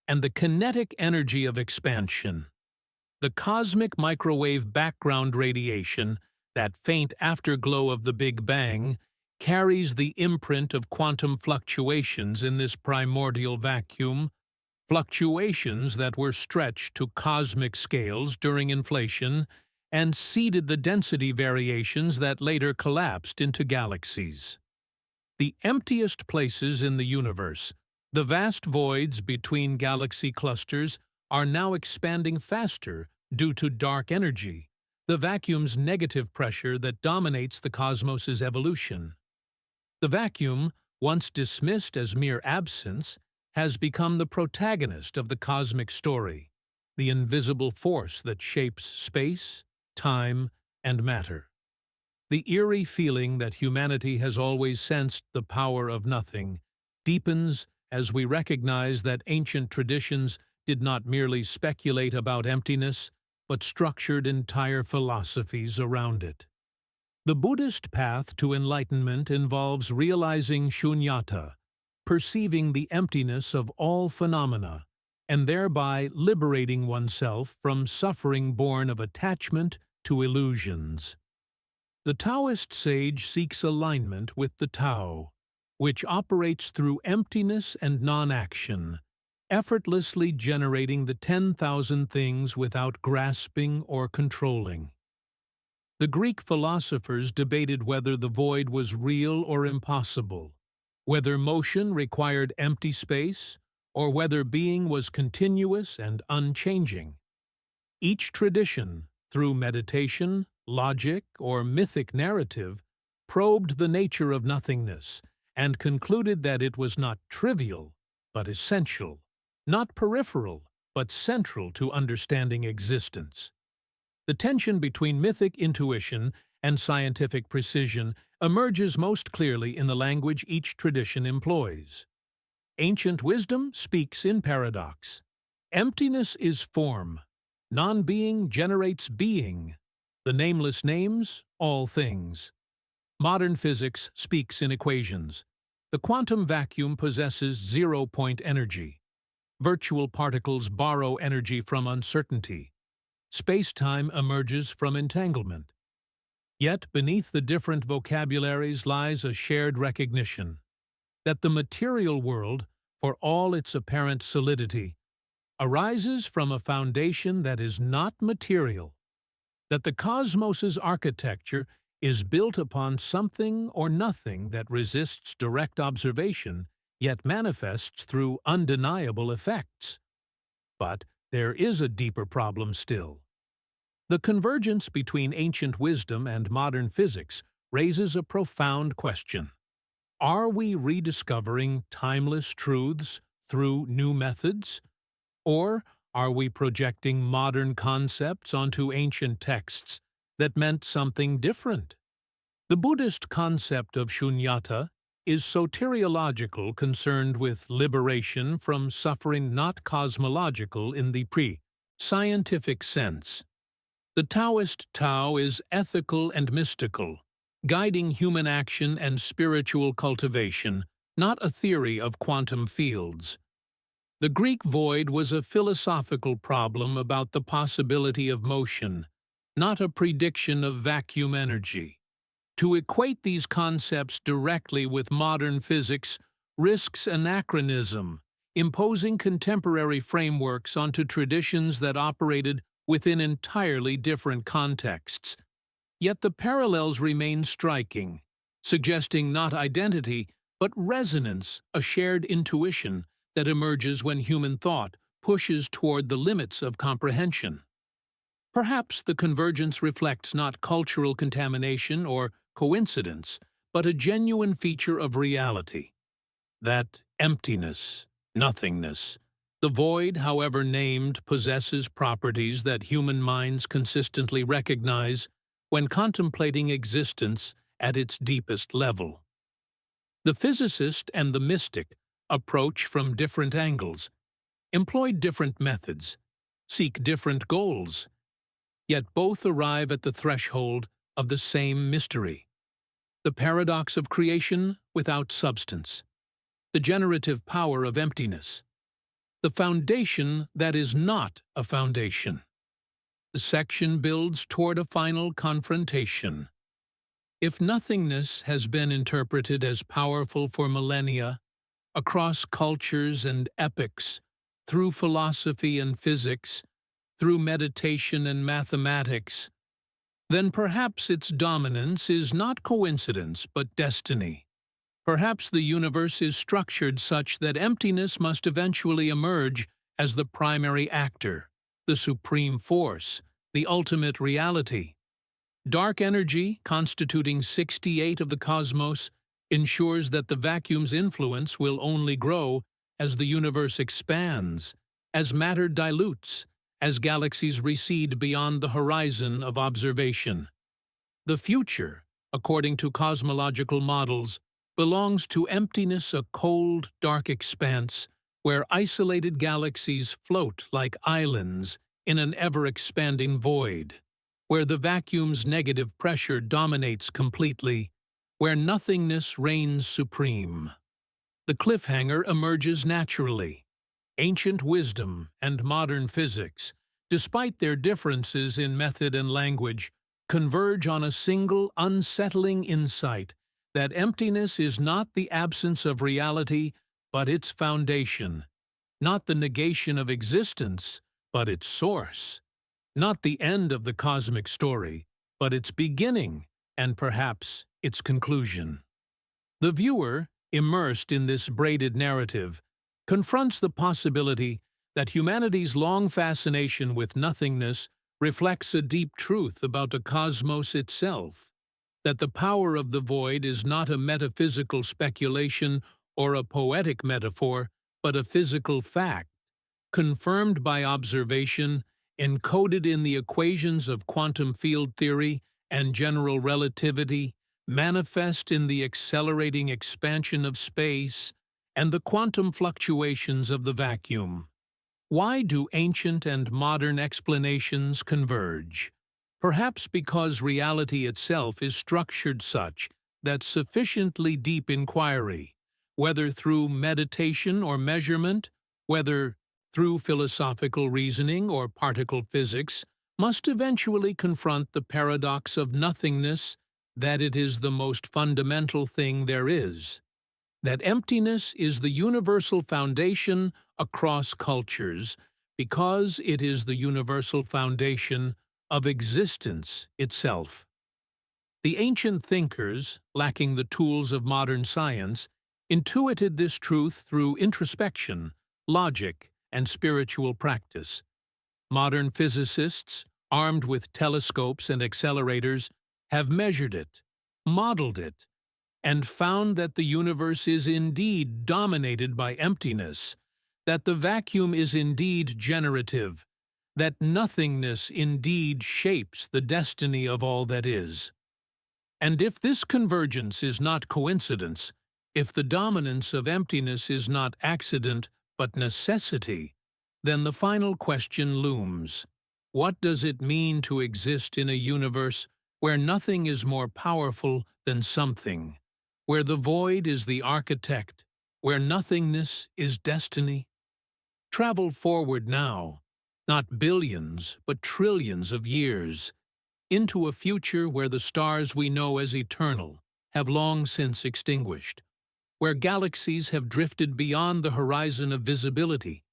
and the kinetic energy of expansion. The cosmic microwave background radiation, that faint afterglow of the Big Bang, carries the imprint of quantum fluctuations in this primordial vacuum, fluctuations that were stretched to cosmic scales during inflation and seeded the density variations that later collapsed into galaxies. The emptiest places in the universe, the vast voids between galaxy clusters, are now expanding faster due to dark energy, the vacuum's negative pressure that dominates the cosmos's evolution. The vacuum, once dismissed as mere absence, has become the protagonist of the cosmic story, the invisible force that shapes space, time, and matter. The eerie feeling that humanity has always sensed the power of nothing deepens as we recognize that ancient traditions did not merely speculate about emptiness, but structured entire philosophies around it. The Buddhist path to enlightenment involves realizing shunyata, perceiving the emptiness of all phenomena, and thereby liberating oneself from suffering born of attachment to illusions. The Taoist sage seeks alignment with the Tao, which operates through emptiness and non-action, effortlessly generating the 10,000 things without grasping or controlling. The Greek philosophers debated whether the void was real or impossible, whether motion required empty space, or whether being was continuous and unchanging. Each tradition, through meditation, logic, or mythic narrative, probed the nature of nothingness and concluded that it was not trivial, but essential, not peripheral, but central to understanding existence. The tension between mythic intuition and scientific precision emerges most clearly in the language each tradition employs. Ancient wisdom speaks in paradox. Emptiness is form. Non-being generates being. The nameless names all things. Modern physics speaks in equations. The quantum vacuum possesses zero-point energy. Virtual particles borrow energy from uncertainty. Spacetime emerges from entanglement. Yet beneath the different vocabularies lies a shared recognition that the material world, for all its apparent solidity, arises from a foundation that is not material, that the cosmos's architecture is built upon something or nothing that resists direct observation, yet manifests through undeniable effects. But there is a deeper problem still. The convergence between ancient wisdom and modern physics raises a profound question. Are we rediscovering timeless truths through new methods? Or are we projecting modern concepts onto ancient texts that meant something different? The Buddhist concept of shunyata is soteriological, concerned with liberation from suffering, not cosmological in the pre-scientific sense. The Taoist Tao is ethical and mystical, guiding human action and spiritual cultivation, not a theory of quantum fields. The Greek void was a philosophical problem about the possibility of motion, not a prediction of vacuum energy. To equate these concepts directly with modern physics risks anachronism, imposing contemporary frameworks onto traditions that operated within entirely different contexts. Yet the parallels remain striking, suggesting not identity, but resonance, a shared intuition that emerges when human thought pushes toward the limits of comprehension. Perhaps the convergence reflects not cultural contamination or coincidence, but a genuine feature of reality. That emptiness, nothingness, the void, however named, possesses properties that human minds consistently recognize when contemplating existence at its deepest level. The physicist and the mystic approach from different angles, employ different methods, seek different goals, yet both arrive at the threshold of the same mystery. The paradox of creation without substance, the generative power of emptiness, the foundation that is not a foundation. The section builds toward a final confrontation. If nothingness has been interpreted as powerful for millennia, across cultures and epochs, through philosophy and physics, through meditation and mathematics, then perhaps its dominance is not coincidence but destiny. Perhaps the universe is structured such that emptiness must eventually emerge as the primary actor, the supreme force, the ultimate reality. Dark energy, constituting 68 of the cosmos, ensures that the vacuum's influence will only grow as the universe expands, as matter dilutes, as galaxies recede beyond the horizon of observation. The future, according to cosmological models, belongs to emptiness, a cold, dark expanse where isolated galaxies float like islands in an ever-expanding void, where the vacuum's negative pressure dominates completely, where nothingness reigns supreme. The cliffhanger emerges naturally. Ancient wisdom and modern physics, despite their differences in method and language, converge on a single, unsettling insight that emptiness is not the absence of reality, but its foundation, not the negation of existence, but its source, not the end of the cosmic story, but its beginning and perhaps its conclusion. The viewer, immersed in this braided narrative, confronts the possibility that humanity's long fascination with nothingness reflects a deep truth about the cosmos itself, that the power of the void is not a metaphysical speculation or a poetic metaphor, but a physical fact, confirmed by observation, encoded in the equations of quantum field theory and general relativity, manifest in the accelerating expansion of space and the quantum fluctuations of the vacuum. Why do ancient and modern explanations converge? Perhaps because reality itself is structured such that sufficiently deep inquiry, whether through meditation or measurement, whether through philosophical reasoning or particle physics, must eventually confront the paradox of nothingness, that it is the most fundamental thing there is, that emptiness is the universal foundation across cultures because it is the universal foundation of existence itself. The ancient thinkers, lacking the tools of modern science, intuited this truth through introspection, logic, and spiritual practice. Modern physicists, armed with telescopes and accelerators, have measured it, modeled it, and found that the universe is indeed dominated by emptiness, that the vacuum is indeed generative, that nothingness indeed shapes the destiny of all that is. And if this convergence is not coincidence, if the dominance of emptiness is not accident but necessity, then the final question looms. What does it mean to exist in a universe where nothing is more powerful than something, where the void is the architect, where nothingness is destiny? Travel forward now, not billions but trillions of years, into a future where the stars we know as eternal have long since extinguished, where galaxies have drifted beyond the horizon of visibility,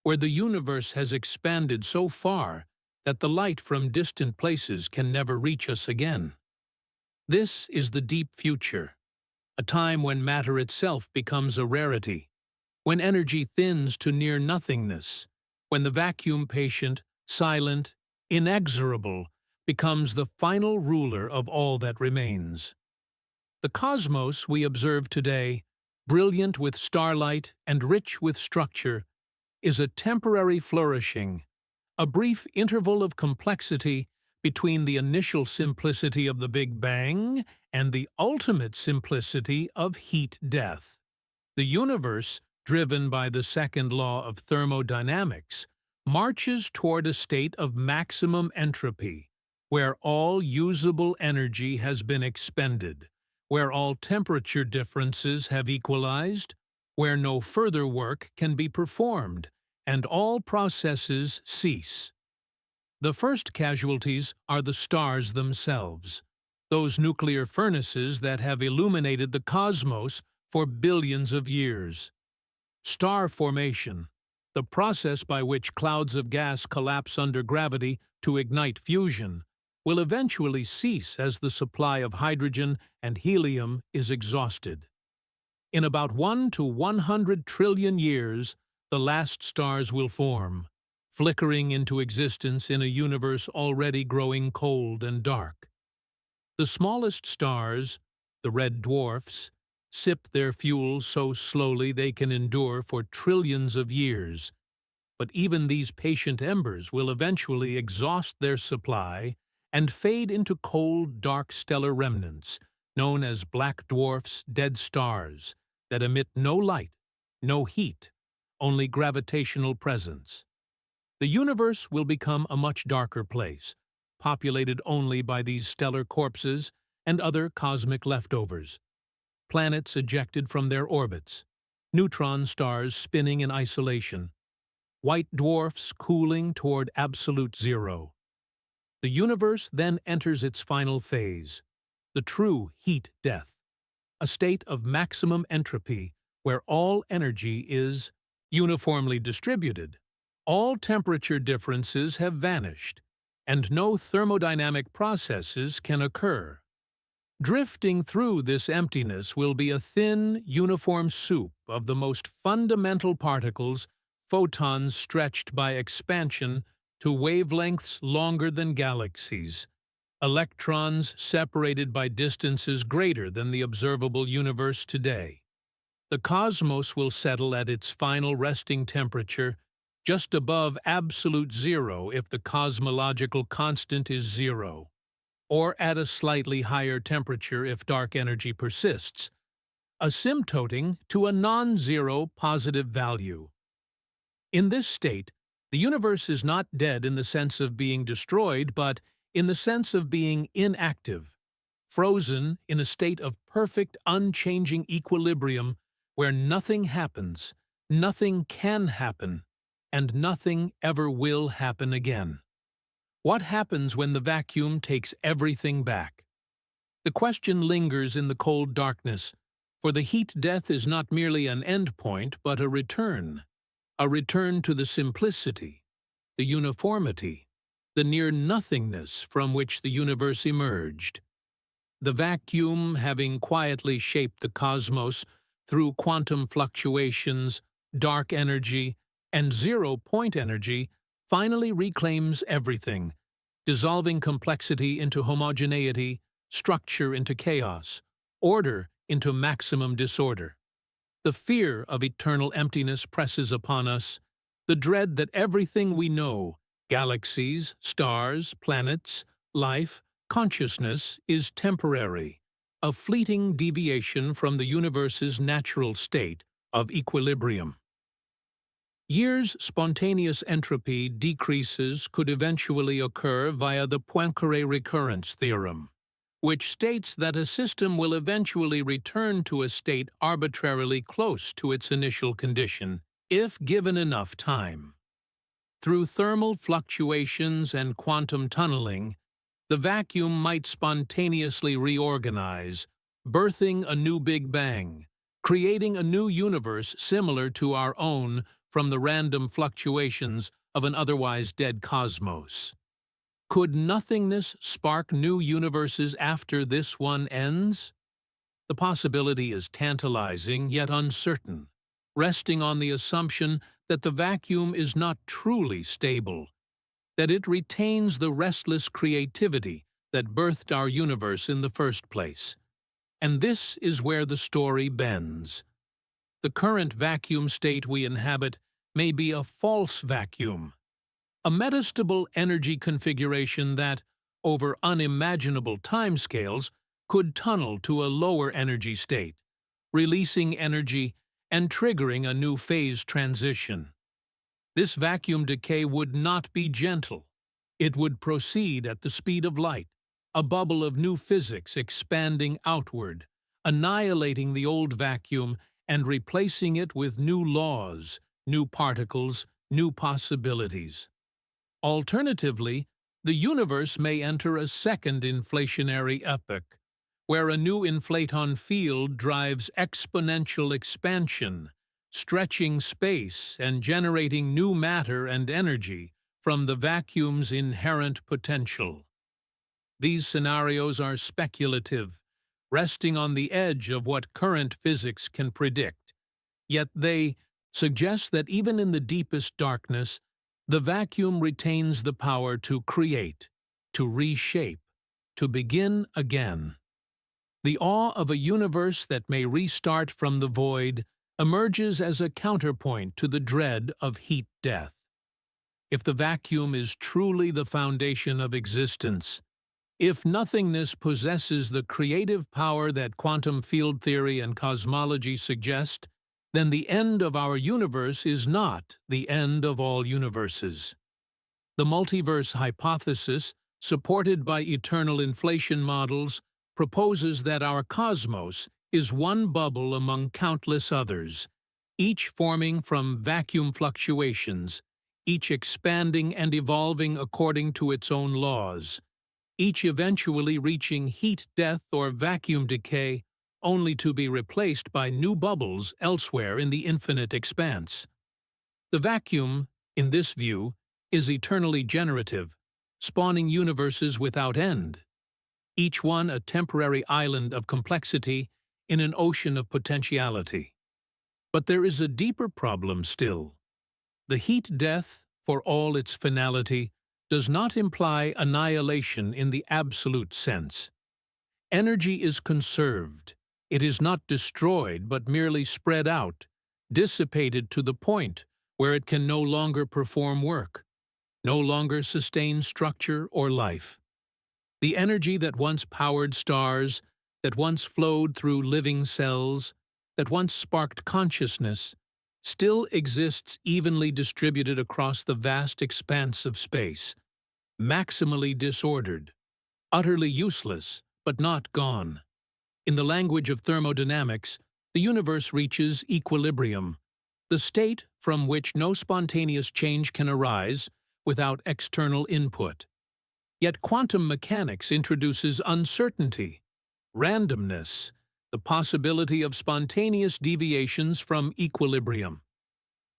where the universe has expanded so far that the light from distant places can never reach us again. This is the deep future, a time when matter itself becomes a rarity, when energy thins to near nothingness, when the vacuum patient, silent, inexorable, becomes the final ruler of all that remains. The cosmos we observe today, brilliant with starlight and rich with structure, is a temporary flourishing, a brief interval of complexity between the initial simplicity of the Big Bang and the ultimate simplicity of heat death. The universe, driven by the second law of thermodynamics, marches toward a state of maximum entropy, where all usable energy has been expended, where all temperature differences have equalized, where no further work can be performed, and all processes cease. The first casualties are the stars themselves. those nuclear furnaces that have illuminated the cosmos for billions of years. Star formation, the process by which clouds of gas collapse under gravity to ignite fusion, will eventually cease as the supply of hydrogen and helium is exhausted. In about 1 to 100 trillion years, the last stars will form, flickering into existence in a universe already growing cold and dark. The smallest stars, the red dwarfs, sip their fuel so slowly they can endure for trillions of years. But even these patient embers will eventually exhaust their supply and fade into cold, dark stellar remnants, known as black dwarfs, dead stars, that emit no light, no heat, only gravitational presence. The universe will become a much darker place, populated only by these stellar corpses and other cosmic leftovers. Planets ejected from their orbits, neutron stars spinning in isolation, white dwarfs cooling toward absolute zero. The universe then enters its final phase, the true heat death, a state of maximum entropy where all energy is uniformly distributed. All temperature differences have vanished, and no thermodynamic processes can occur. Drifting through this emptiness will be a thin, uniform soup of the most fundamental particles, photons stretched by expansion to wavelengths longer than galaxies, electrons separated by distances greater than the observable universe today. The cosmos will settle at its final resting temperature just above absolute zero if the cosmological constant is zero, or at a slightly higher temperature if dark energy persists, asymptoting to a non-zero positive value. In this state, the universe is not dead in the sense of being destroyed, but in the sense of being inactive, frozen in a state of perfect, unchanging equilibrium where nothing happens, nothing can happen, and nothing ever will happen again. What happens when the vacuum takes everything back? The question lingers in the cold darkness, for the heat death is not merely an end point, but a return to the simplicity, the uniformity, the near-nothingness from which the universe emerged. The vacuum, having quietly shaped the cosmos through quantum fluctuations, dark energy, and zero-point energy, finally reclaims everything, dissolving complexity into homogeneity, structure into chaos, order into maximum disorder. The fear of eternal emptiness presses upon us, the dread that everything we know, galaxies, stars, planets, life, consciousness, is temporary, a fleeting deviation from the universe's natural state of equilibrium. Years' spontaneous entropy decreases could eventually occur via the Poincare recurrence theorem, which states that a system will eventually return to a state arbitrarily close to its initial condition, if given enough time. Through thermal fluctuations and quantum tunneling, the vacuum might spontaneously reorganize, birthing a new Big Bang, creating a new universe similar to our own from the random fluctuations of an otherwise dead cosmos. Could nothingness spark new universes after this one ends? The possibility is tantalizing yet uncertain, resting on the assumption that the vacuum is not truly stable, that it retains the restless creativity that birthed our universe in the first place. And this is where the story bends. The current vacuum state we inhabit may be a false vacuum, a metastable energy configuration that, over unimaginable timescales, could tunnel to a lower energy state, releasing energy and triggering a new phase transition. This vacuum decay would not be gentle. It would proceed at the speed of light, a bubble of new physics expanding outward, annihilating the old vacuum and replacing it with new laws, new particles, new possibilities. Alternatively, the universe may enter a second inflationary epoch, where a new inflaton field drives exponential expansion, stretching space and generating new matter and energy from the vacuum's inherent potential. These scenarios are speculative, resting on the edge of what current physics can predict, yet they suggest that even in the deepest darkness, the vacuum retains the power to create, to reshape, to begin again. The awe of a universe that may restart from the void emerges as a counterpoint to the dread of heat death. If the vacuum is truly the foundation of existence, if nothingness possesses the creative power that quantum field theory and cosmology suggest, then the end of our universe is not the end of all universes. The multiverse hypothesis, supported by eternal inflation models, proposes that our cosmos is one bubble among countless others, each forming from vacuum fluctuations, each expanding and evolving according to its own laws, each eventually reaching heat death or vacuum decay, only to be replaced by new bubbles elsewhere in the infinite expanse. The vacuum, in this view, is eternally generative, spawning universes without end, each one a temporary island of complexity in an ocean of potentiality. But there is a deeper problem still. The heat death, for all its finality, does not imply annihilation in the absolute sense. Energy is conserved. It is not destroyed, but merely spread out, dissipated to the point where it can no longer perform work, no longer sustain structure or life. The energy that once powered stars, that once flowed through living cells, that once sparked consciousness, still exists evenly distributed across the vast expanse of space, maximally disordered, utterly useless, but not gone. In the language of thermodynamics, the universe reaches equilibrium, the state from which no spontaneous change can arise without external input. Yet quantum mechanics introduces uncertainty, randomness, the possibility of spontaneous deviations from equilibrium.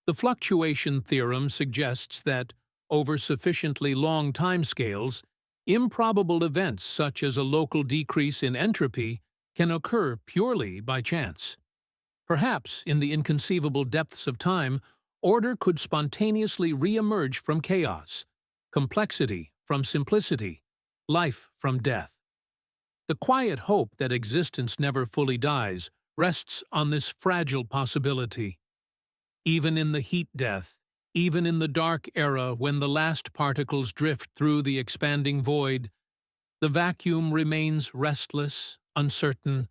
The fluctuation theorem suggests that, over sufficiently long timescales, improbable events such as a local decrease in entropy can occur purely by chance. Perhaps, in the inconceivable depths of time, order could spontaneously re-emerge from chaos, complexity from simplicity, life from death. The quiet hope that existence never fully dies rests on this fragile possibility. Even in the heat death, even in the dark era when the last particles drift through the expanding void, the vacuum remains restless, uncertain,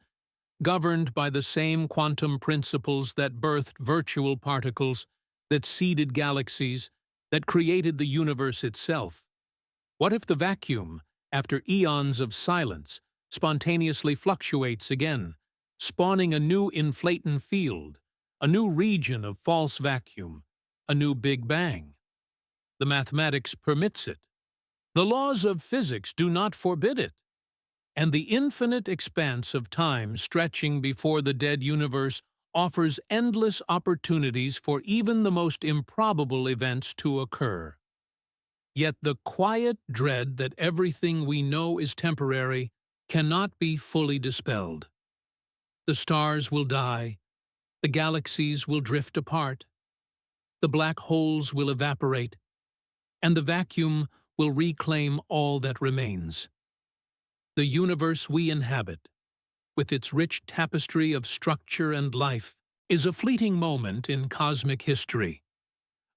governed by the same quantum principles that birthed virtual particles, that seeded galaxies, that created the universe itself. What if the vacuum, after eons of silence, spontaneously fluctuates again, spawning a new inflaton field, a new region of false vacuum, a new Big Bang? The mathematics permits it. The laws of physics do not forbid it. And the infinite expanse of time stretching before the dead universe offers endless opportunities for even the most improbable events to occur. Yet the quiet dread that everything we know is temporary cannot be fully dispelled. The stars will die, the galaxies will drift apart, the black holes will evaporate, and the vacuum will reclaim all that remains. The universe we inhabit, with its rich tapestry of structure and life, is a fleeting moment in cosmic history,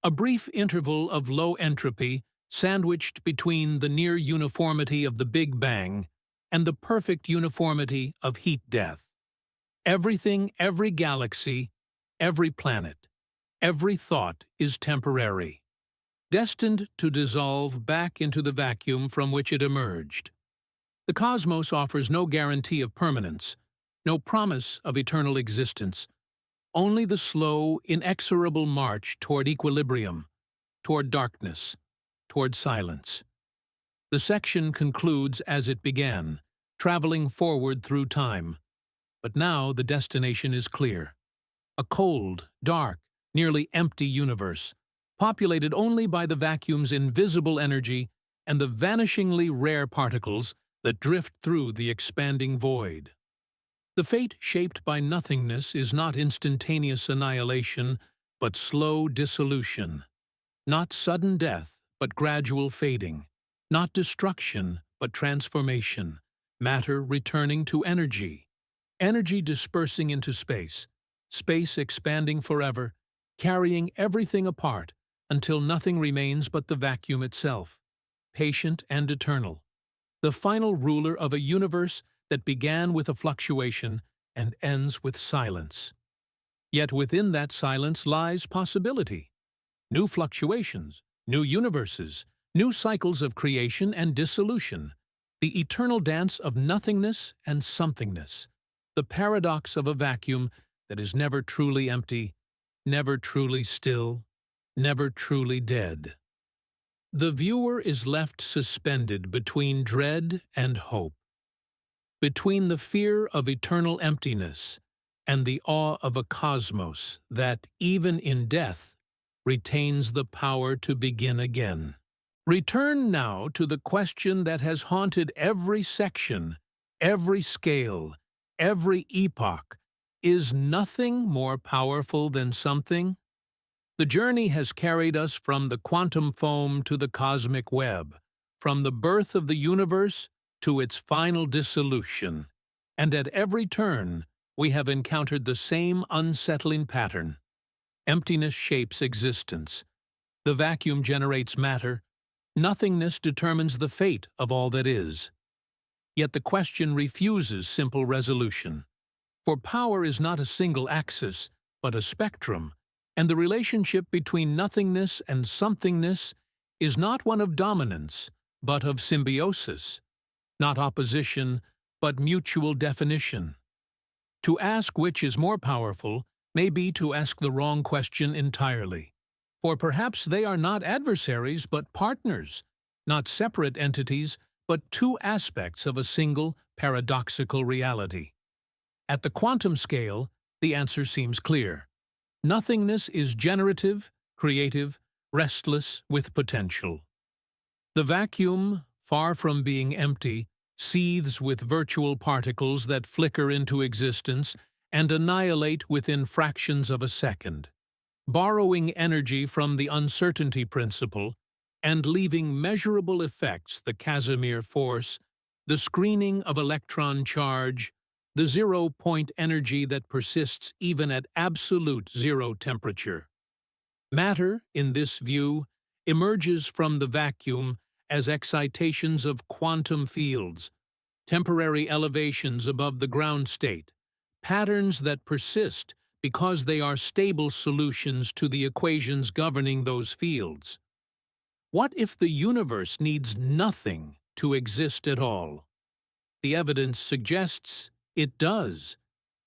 a brief interval of low entropy sandwiched between the near uniformity of the Big Bang and the perfect uniformity of heat death. Everything, every galaxy, every planet, every thought is temporary, destined to dissolve back into the vacuum from which it emerged. The cosmos offers no guarantee of permanence, no promise of eternal existence, only the slow, inexorable march toward equilibrium, toward darkness, toward silence. The section concludes as it began, traveling forward through time. But now the destination is clear. A cold, dark, nearly empty universe, populated only by the vacuum's invisible energy and the vanishingly rare particles that drift through the expanding void. The fate shaped by nothingness is not instantaneous annihilation, but slow dissolution. Not sudden death, but gradual fading. Not destruction, but transformation. Matter returning to energy. Energy dispersing into space. Space expanding forever, carrying everything apart until nothing remains but the vacuum itself. Patient and eternal. The final ruler of a universe that began with a fluctuation and ends with silence. Yet within that silence lies possibility. New fluctuations, new universes, new cycles of creation and dissolution, the eternal dance of nothingness and somethingness, the paradox of a vacuum that is never truly empty, never truly still, never truly dead. The viewer is left suspended between dread and hope, between the fear of eternal emptiness and the awe of a cosmos that, even in death, retains the power to begin again. Return now to the question that has haunted every section, every scale, every epoch. Is nothing more powerful than something? The journey has carried us from the quantum foam to the cosmic web, from the birth of the universe to its final dissolution, and at every turn we have encountered the same unsettling pattern. Emptiness shapes existence. The vacuum generates matter. Nothingness determines the fate of all that is. Yet the question refuses simple resolution. For power is not a single axis, but a spectrum, and the relationship between nothingness and somethingness is not one of dominance, but of symbiosis, not opposition, but mutual definition. To ask which is more powerful may be to ask the wrong question entirely, for perhaps they are not adversaries but partners, not separate entities but two aspects of a single paradoxical reality. At the quantum scale, the answer seems clear. Nothingness is generative, creative, restless with potential. The vacuum, far from being empty, seethes with virtual particles that flicker into existence and annihilate within fractions of a second, borrowing energy from the uncertainty principle and leaving measurable effects: the Casimir force, the screening of electron charge, the zero-point energy that persists even at absolute zero temperature. Matter, in this view, emerges from the vacuum as excitations of quantum fields, temporary elevations above the ground state, patterns that persist because they are stable solutions to the equations governing those fields. What if the universe needs nothing to exist at all? The evidence suggests it does.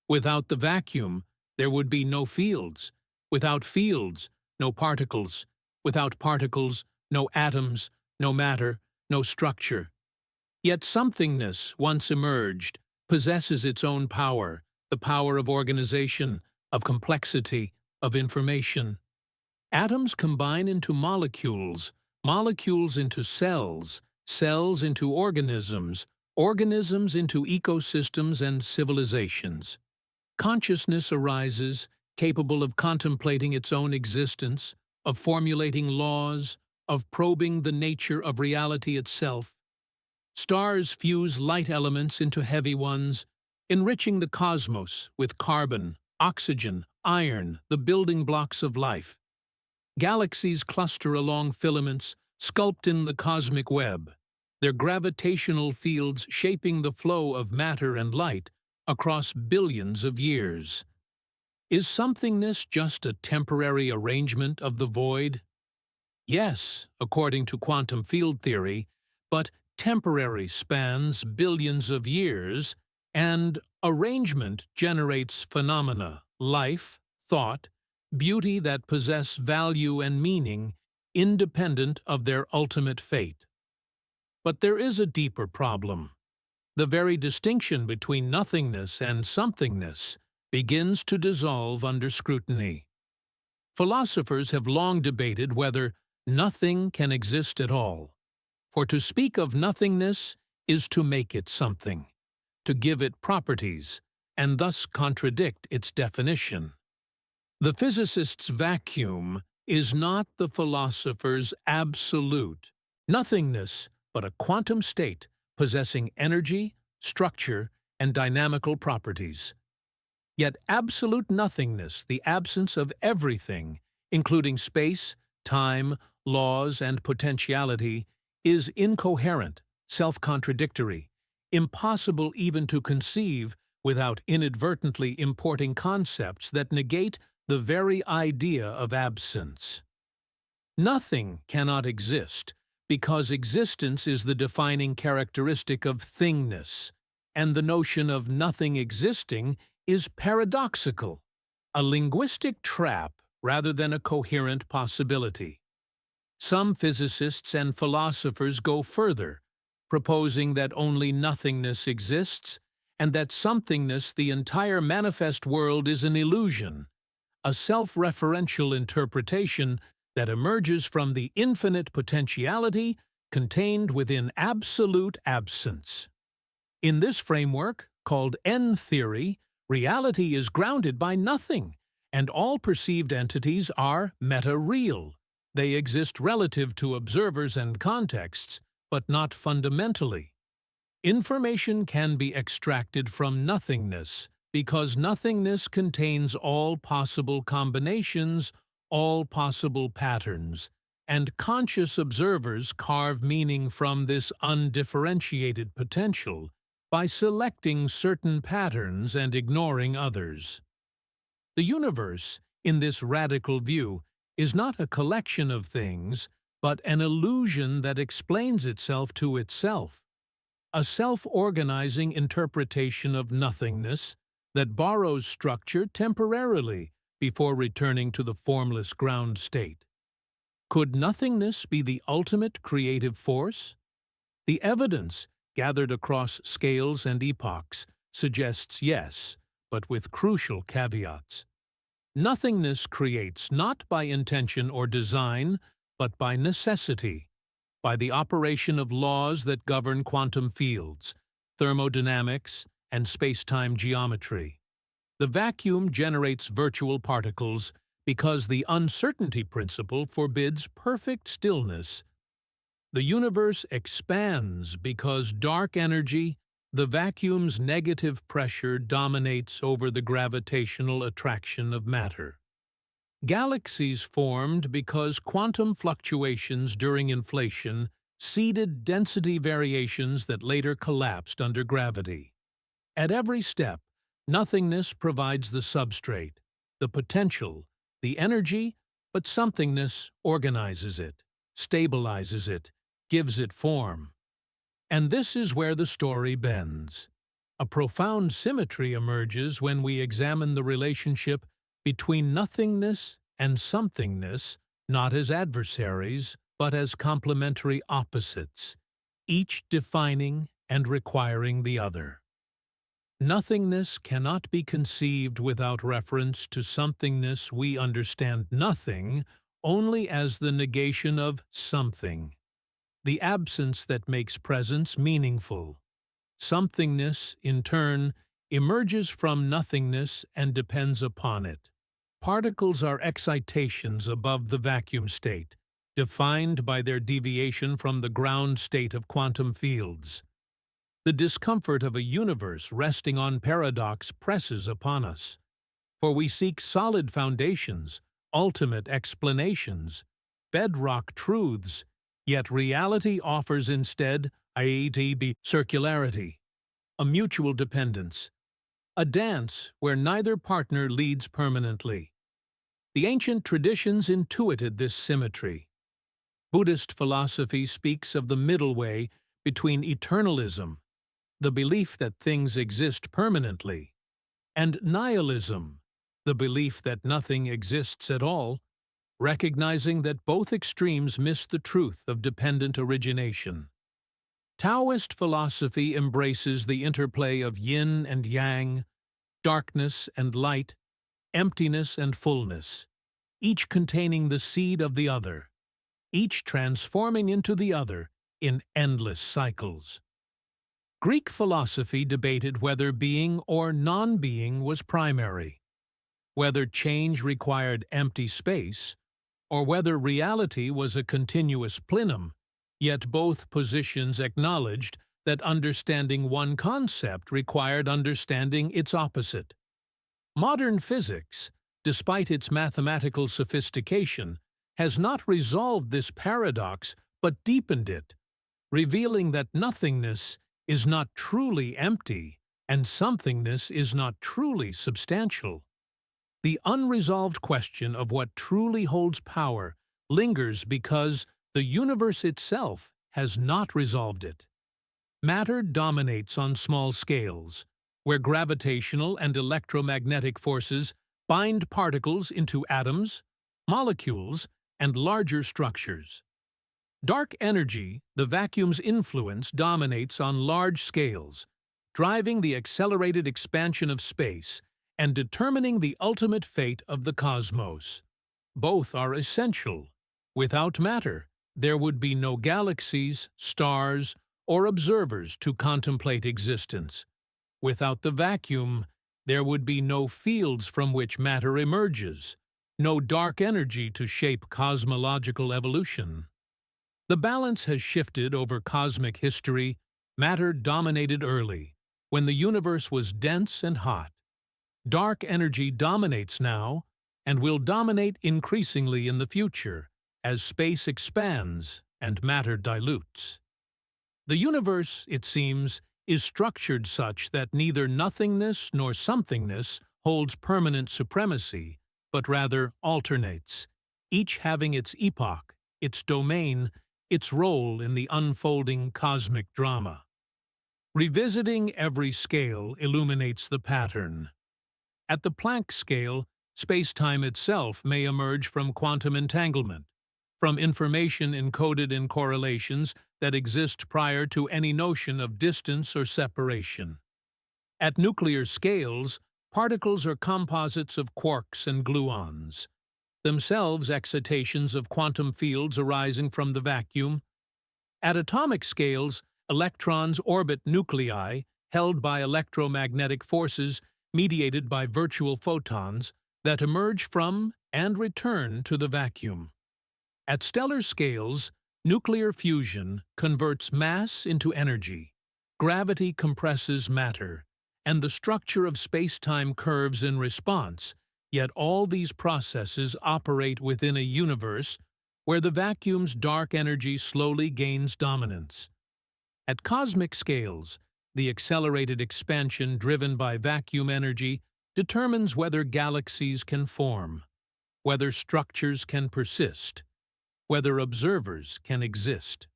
Without the vacuum, there would be no fields. Without fields, no particles. Without particles, no atoms, no matter, no structure. Yet somethingness, once emerged, possesses its own power, the power of organization, of complexity, of information. Atoms combine into molecules, molecules into cells, cells into organisms, organisms into ecosystems and civilizations. Consciousness arises, capable of contemplating its own existence, of formulating laws, of probing the nature of reality itself. Stars fuse light elements into heavy ones, enriching the cosmos with carbon, oxygen, iron, the building blocks of life. Galaxies cluster along filaments, sculpt in the cosmic web, their gravitational fields shaping the flow of matter and light across billions of years. Is somethingness just a temporary arrangement of the void? Yes, according to quantum field theory, but temporary spans billions of years, and arrangement generates phenomena, life, thought, beauty that possess value and meaning independent of their ultimate fate. But there is a deeper problem. The very distinction between nothingness and somethingness begins to dissolve under scrutiny. Philosophers have long debated whether nothing can exist at all. For to speak of nothingness is to make it something, to give it properties, and thus contradict its definition. The physicist's vacuum is not the philosopher's absolute. Nothingness but a quantum state possessing energy, structure, and dynamical properties. Yet absolute nothingness, the absence of everything, including space, time, laws, and potentiality, is incoherent, self-contradictory, impossible even to conceive without inadvertently importing concepts that negate the very idea of absence. Nothing cannot exist because existence is the defining characteristic of thingness, and the notion of nothing existing is paradoxical, a linguistic trap rather than a coherent possibility. Some physicists and philosophers go further, proposing that only nothingness exists and that somethingness, the entire manifest world, is an illusion, a self-referential interpretation that emerges from the infinite potentiality contained within absolute absence. In this framework, called N-theory, reality is grounded by nothing, and all perceived entities are meta-real. They exist relative to observers and contexts, but not fundamentally. Information can be extracted from nothingness because nothingness contains all possible combinations, all possible patterns, and conscious observers carve meaning from this undifferentiated potential by selecting certain patterns and ignoring others. The universe, in this radical view, is not a collection of things, but an illusion that explains itself to itself, a self-organizing interpretation of nothingness that borrows structure temporarily before returning to the formless ground state. Could nothingness be the ultimate creative force? The evidence, gathered across scales and epochs, suggests yes, but with crucial caveats. Nothingness creates not by intention or design, but by necessity, by the operation of laws that govern quantum fields, thermodynamics, and spacetime geometry. The vacuum generates virtual particles because the uncertainty principle forbids perfect stillness. The universe expands because dark energy, the vacuum's negative pressure, dominates over the gravitational attraction of matter. Galaxies formed because quantum fluctuations during inflation seeded density variations that later collapsed under gravity. At every step, nothingness provides the substrate, the potential, the energy, but somethingness organizes it, stabilizes it, gives it form. And this is where the story bends. A profound symmetry emerges when we examine the relationship between nothingness and somethingness, not as adversaries, but as complementary opposites, each defining and requiring the other. Nothingness cannot be conceived without reference to somethingness. We understand nothing only as the negation of something, the absence that makes presence meaningful. Somethingness, in turn, emerges from nothingness and depends upon it. Particles are excitations above the vacuum state, defined by their deviation from the ground state of quantum fields. The discomfort of a universe resting on paradox presses upon us, for we seek solid foundations, ultimate explanations, bedrock truths, yet reality offers instead circularity, a mutual dependence, a dance where neither partner leads permanently. The ancient traditions intuited this symmetry. Buddhist philosophy speaks of the middle way between eternalism, the belief that things exist permanently, and nihilism, the belief that nothing exists at all, recognizing that both extremes miss the truth of dependent origination. Taoist philosophy embraces the interplay of yin and yang, darkness and light, emptiness and fullness, each containing the seed of the other, each transforming into the other in endless cycles. Greek philosophy debated whether being or non-being was primary, whether change required empty space, or whether reality was a continuous plenum, yet both positions acknowledged that understanding one concept required understanding its opposite. Modern physics, despite its mathematical sophistication, has not resolved this paradox but deepened it, revealing that nothingness is not truly empty and somethingness is not truly substantial. The unresolved question of what truly holds power lingers because the universe itself has not resolved it. Matter dominates on small scales, where gravitational and electromagnetic forces bind particles into atoms, molecules, and larger structures. Dark energy, the vacuum's influence, dominates on large scales, driving the accelerated expansion of space and determining the ultimate fate of the cosmos. Both are essential. Without matter, there would be no galaxies, stars, or observers to contemplate existence. Without the vacuum, there would be no fields from which matter emerges, no dark energy to shape cosmological evolution. The balance has shifted over cosmic history. Matter dominated early, when the universe was dense and hot. Dark energy dominates now, and will dominate increasingly in the future, as space expands and matter dilutes. The universe, it seems, is structured such that neither nothingness nor somethingness holds permanent supremacy, but rather alternates, each having its epoch, its domain, its role in the unfolding cosmic drama. Revisiting every scale illuminates the pattern. At the Planck scale, spacetime itself may emerge from quantum entanglement, from information encoded in correlations that exist prior to any notion of distance or separation. At nuclear scales, particles are composites of quarks and gluons, themselves excitations of quantum fields arising from the vacuum. At atomic scales, electrons orbit nuclei held by electromagnetic forces mediated by virtual photons that emerge from and return to the vacuum. At stellar scales, nuclear fusion converts mass into energy, gravity compresses matter, and the structure of space-time curves in response, yet all these processes operate within a universe where the vacuum's dark energy slowly gains dominance. At cosmic scales, the accelerated expansion driven by vacuum energy determines whether galaxies can form, whether structures can persist, whether observers can exist.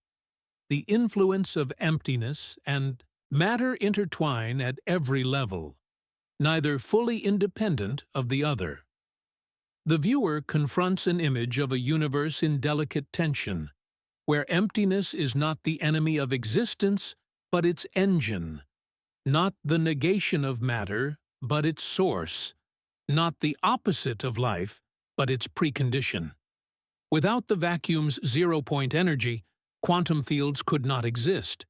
The influence of emptiness and matter intertwine at every level, neither fully independent of the other. The viewer confronts an image of a universe in delicate tension, where emptiness is not the enemy of existence, but its engine, not the negation of matter, but its source, not the opposite of life, but its precondition. Without the vacuum's zero-point energy, quantum fields could not exist.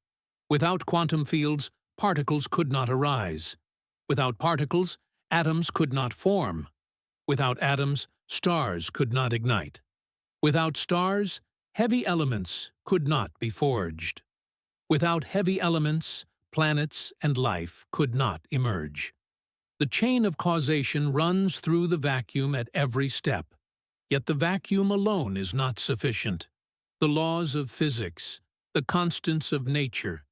Without quantum fields, particles could not arise. Without particles, atoms could not form. Without atoms, stars could not ignite. Without stars, heavy elements could not be forged. Without heavy elements, planets and life could not emerge. The chain of causation runs through the vacuum at every step, yet the vacuum alone is not sufficient. The laws of physics, the constants of nature,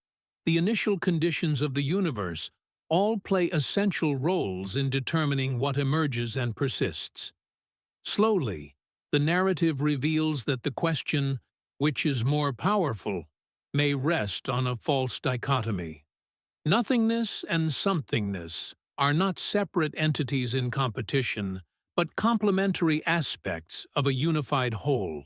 the initial conditions of the universe all play essential roles in determining what emerges and persists. Slowly, the narrative reveals that the question, which is more powerful, may rest on a false dichotomy. Nothingness and somethingness are not separate entities in competition, but complementary aspects of a unified whole,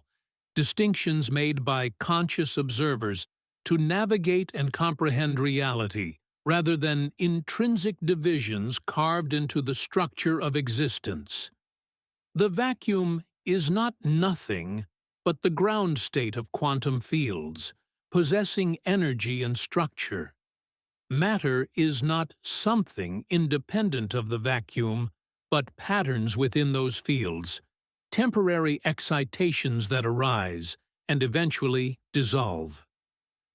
distinctions made by conscious observers to navigate and comprehend reality, rather than intrinsic divisions carved into the structure of existence. The vacuum is not nothing, but the ground state of quantum fields, possessing energy and structure. Matter is not something independent of the vacuum, but patterns within those fields, temporary excitations that arise and eventually dissolve.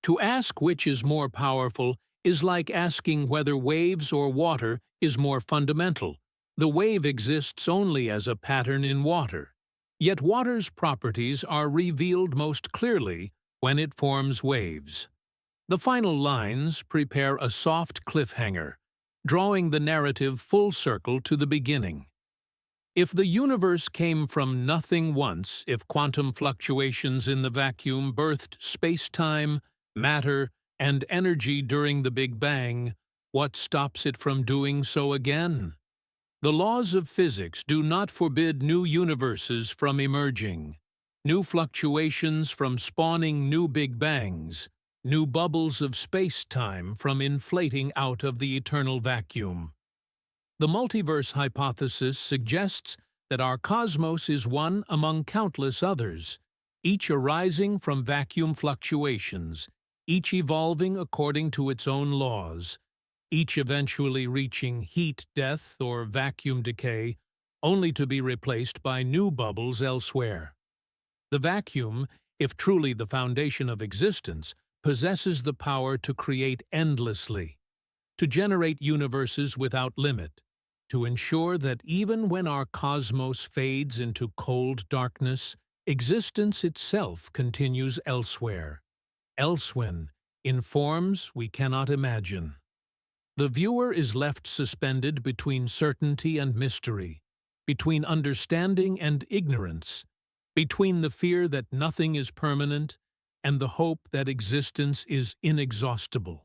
To ask which is more powerful is like asking whether waves or water is more fundamental. The wave exists only as a pattern in water, yet water's properties are revealed most clearly when it forms waves. The final lines prepare a soft cliffhanger, drawing the narrative full circle to the beginning. If the universe came from nothing once, if quantum fluctuations in the vacuum birthed space-time, matter, and energy during the Big Bang, what stops it from doing so again? The laws of physics do not forbid new universes from emerging, new fluctuations from spawning new Big Bangs, new bubbles of space-time from inflating out of the eternal vacuum. The multiverse hypothesis suggests that our cosmos is one among countless others, each arising from vacuum fluctuations, each evolving according to its own laws, each eventually reaching heat death or vacuum decay, only to be replaced by new bubbles elsewhere. The vacuum, if truly the foundation of existence, possesses the power to create endlessly, to generate universes without limit, to ensure that even when our cosmos fades into cold darkness, existence itself continues elsewhere, in forms we cannot imagine. The viewer is left suspended between certainty and mystery, between understanding and ignorance, between the fear that nothing is permanent and the hope that existence is inexhaustible.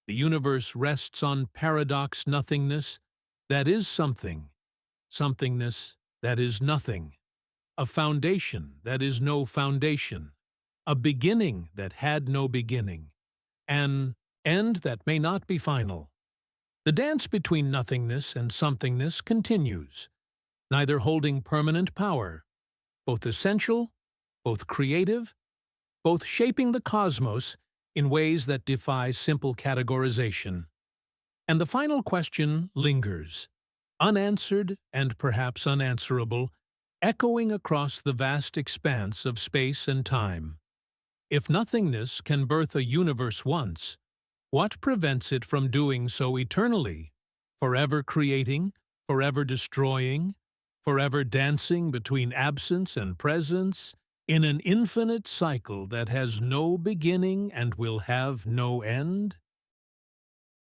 The universe rests on paradox nothingness, that is something, somethingness, that is nothing, a foundation that is no foundation, a beginning that had no beginning, an end that may not be final. The dance between nothingness and somethingness continues, neither holding permanent power, both essential, both creative, both shaping the cosmos in ways that defy simple categorization. And the final question lingers, unanswered and perhaps unanswerable, echoing across the vast expanse of space and time. If nothingness can birth a universe once, what prevents it from doing so eternally, forever creating, forever destroying, forever dancing between absence and presence, in an infinite cycle that has no beginning and will have no end?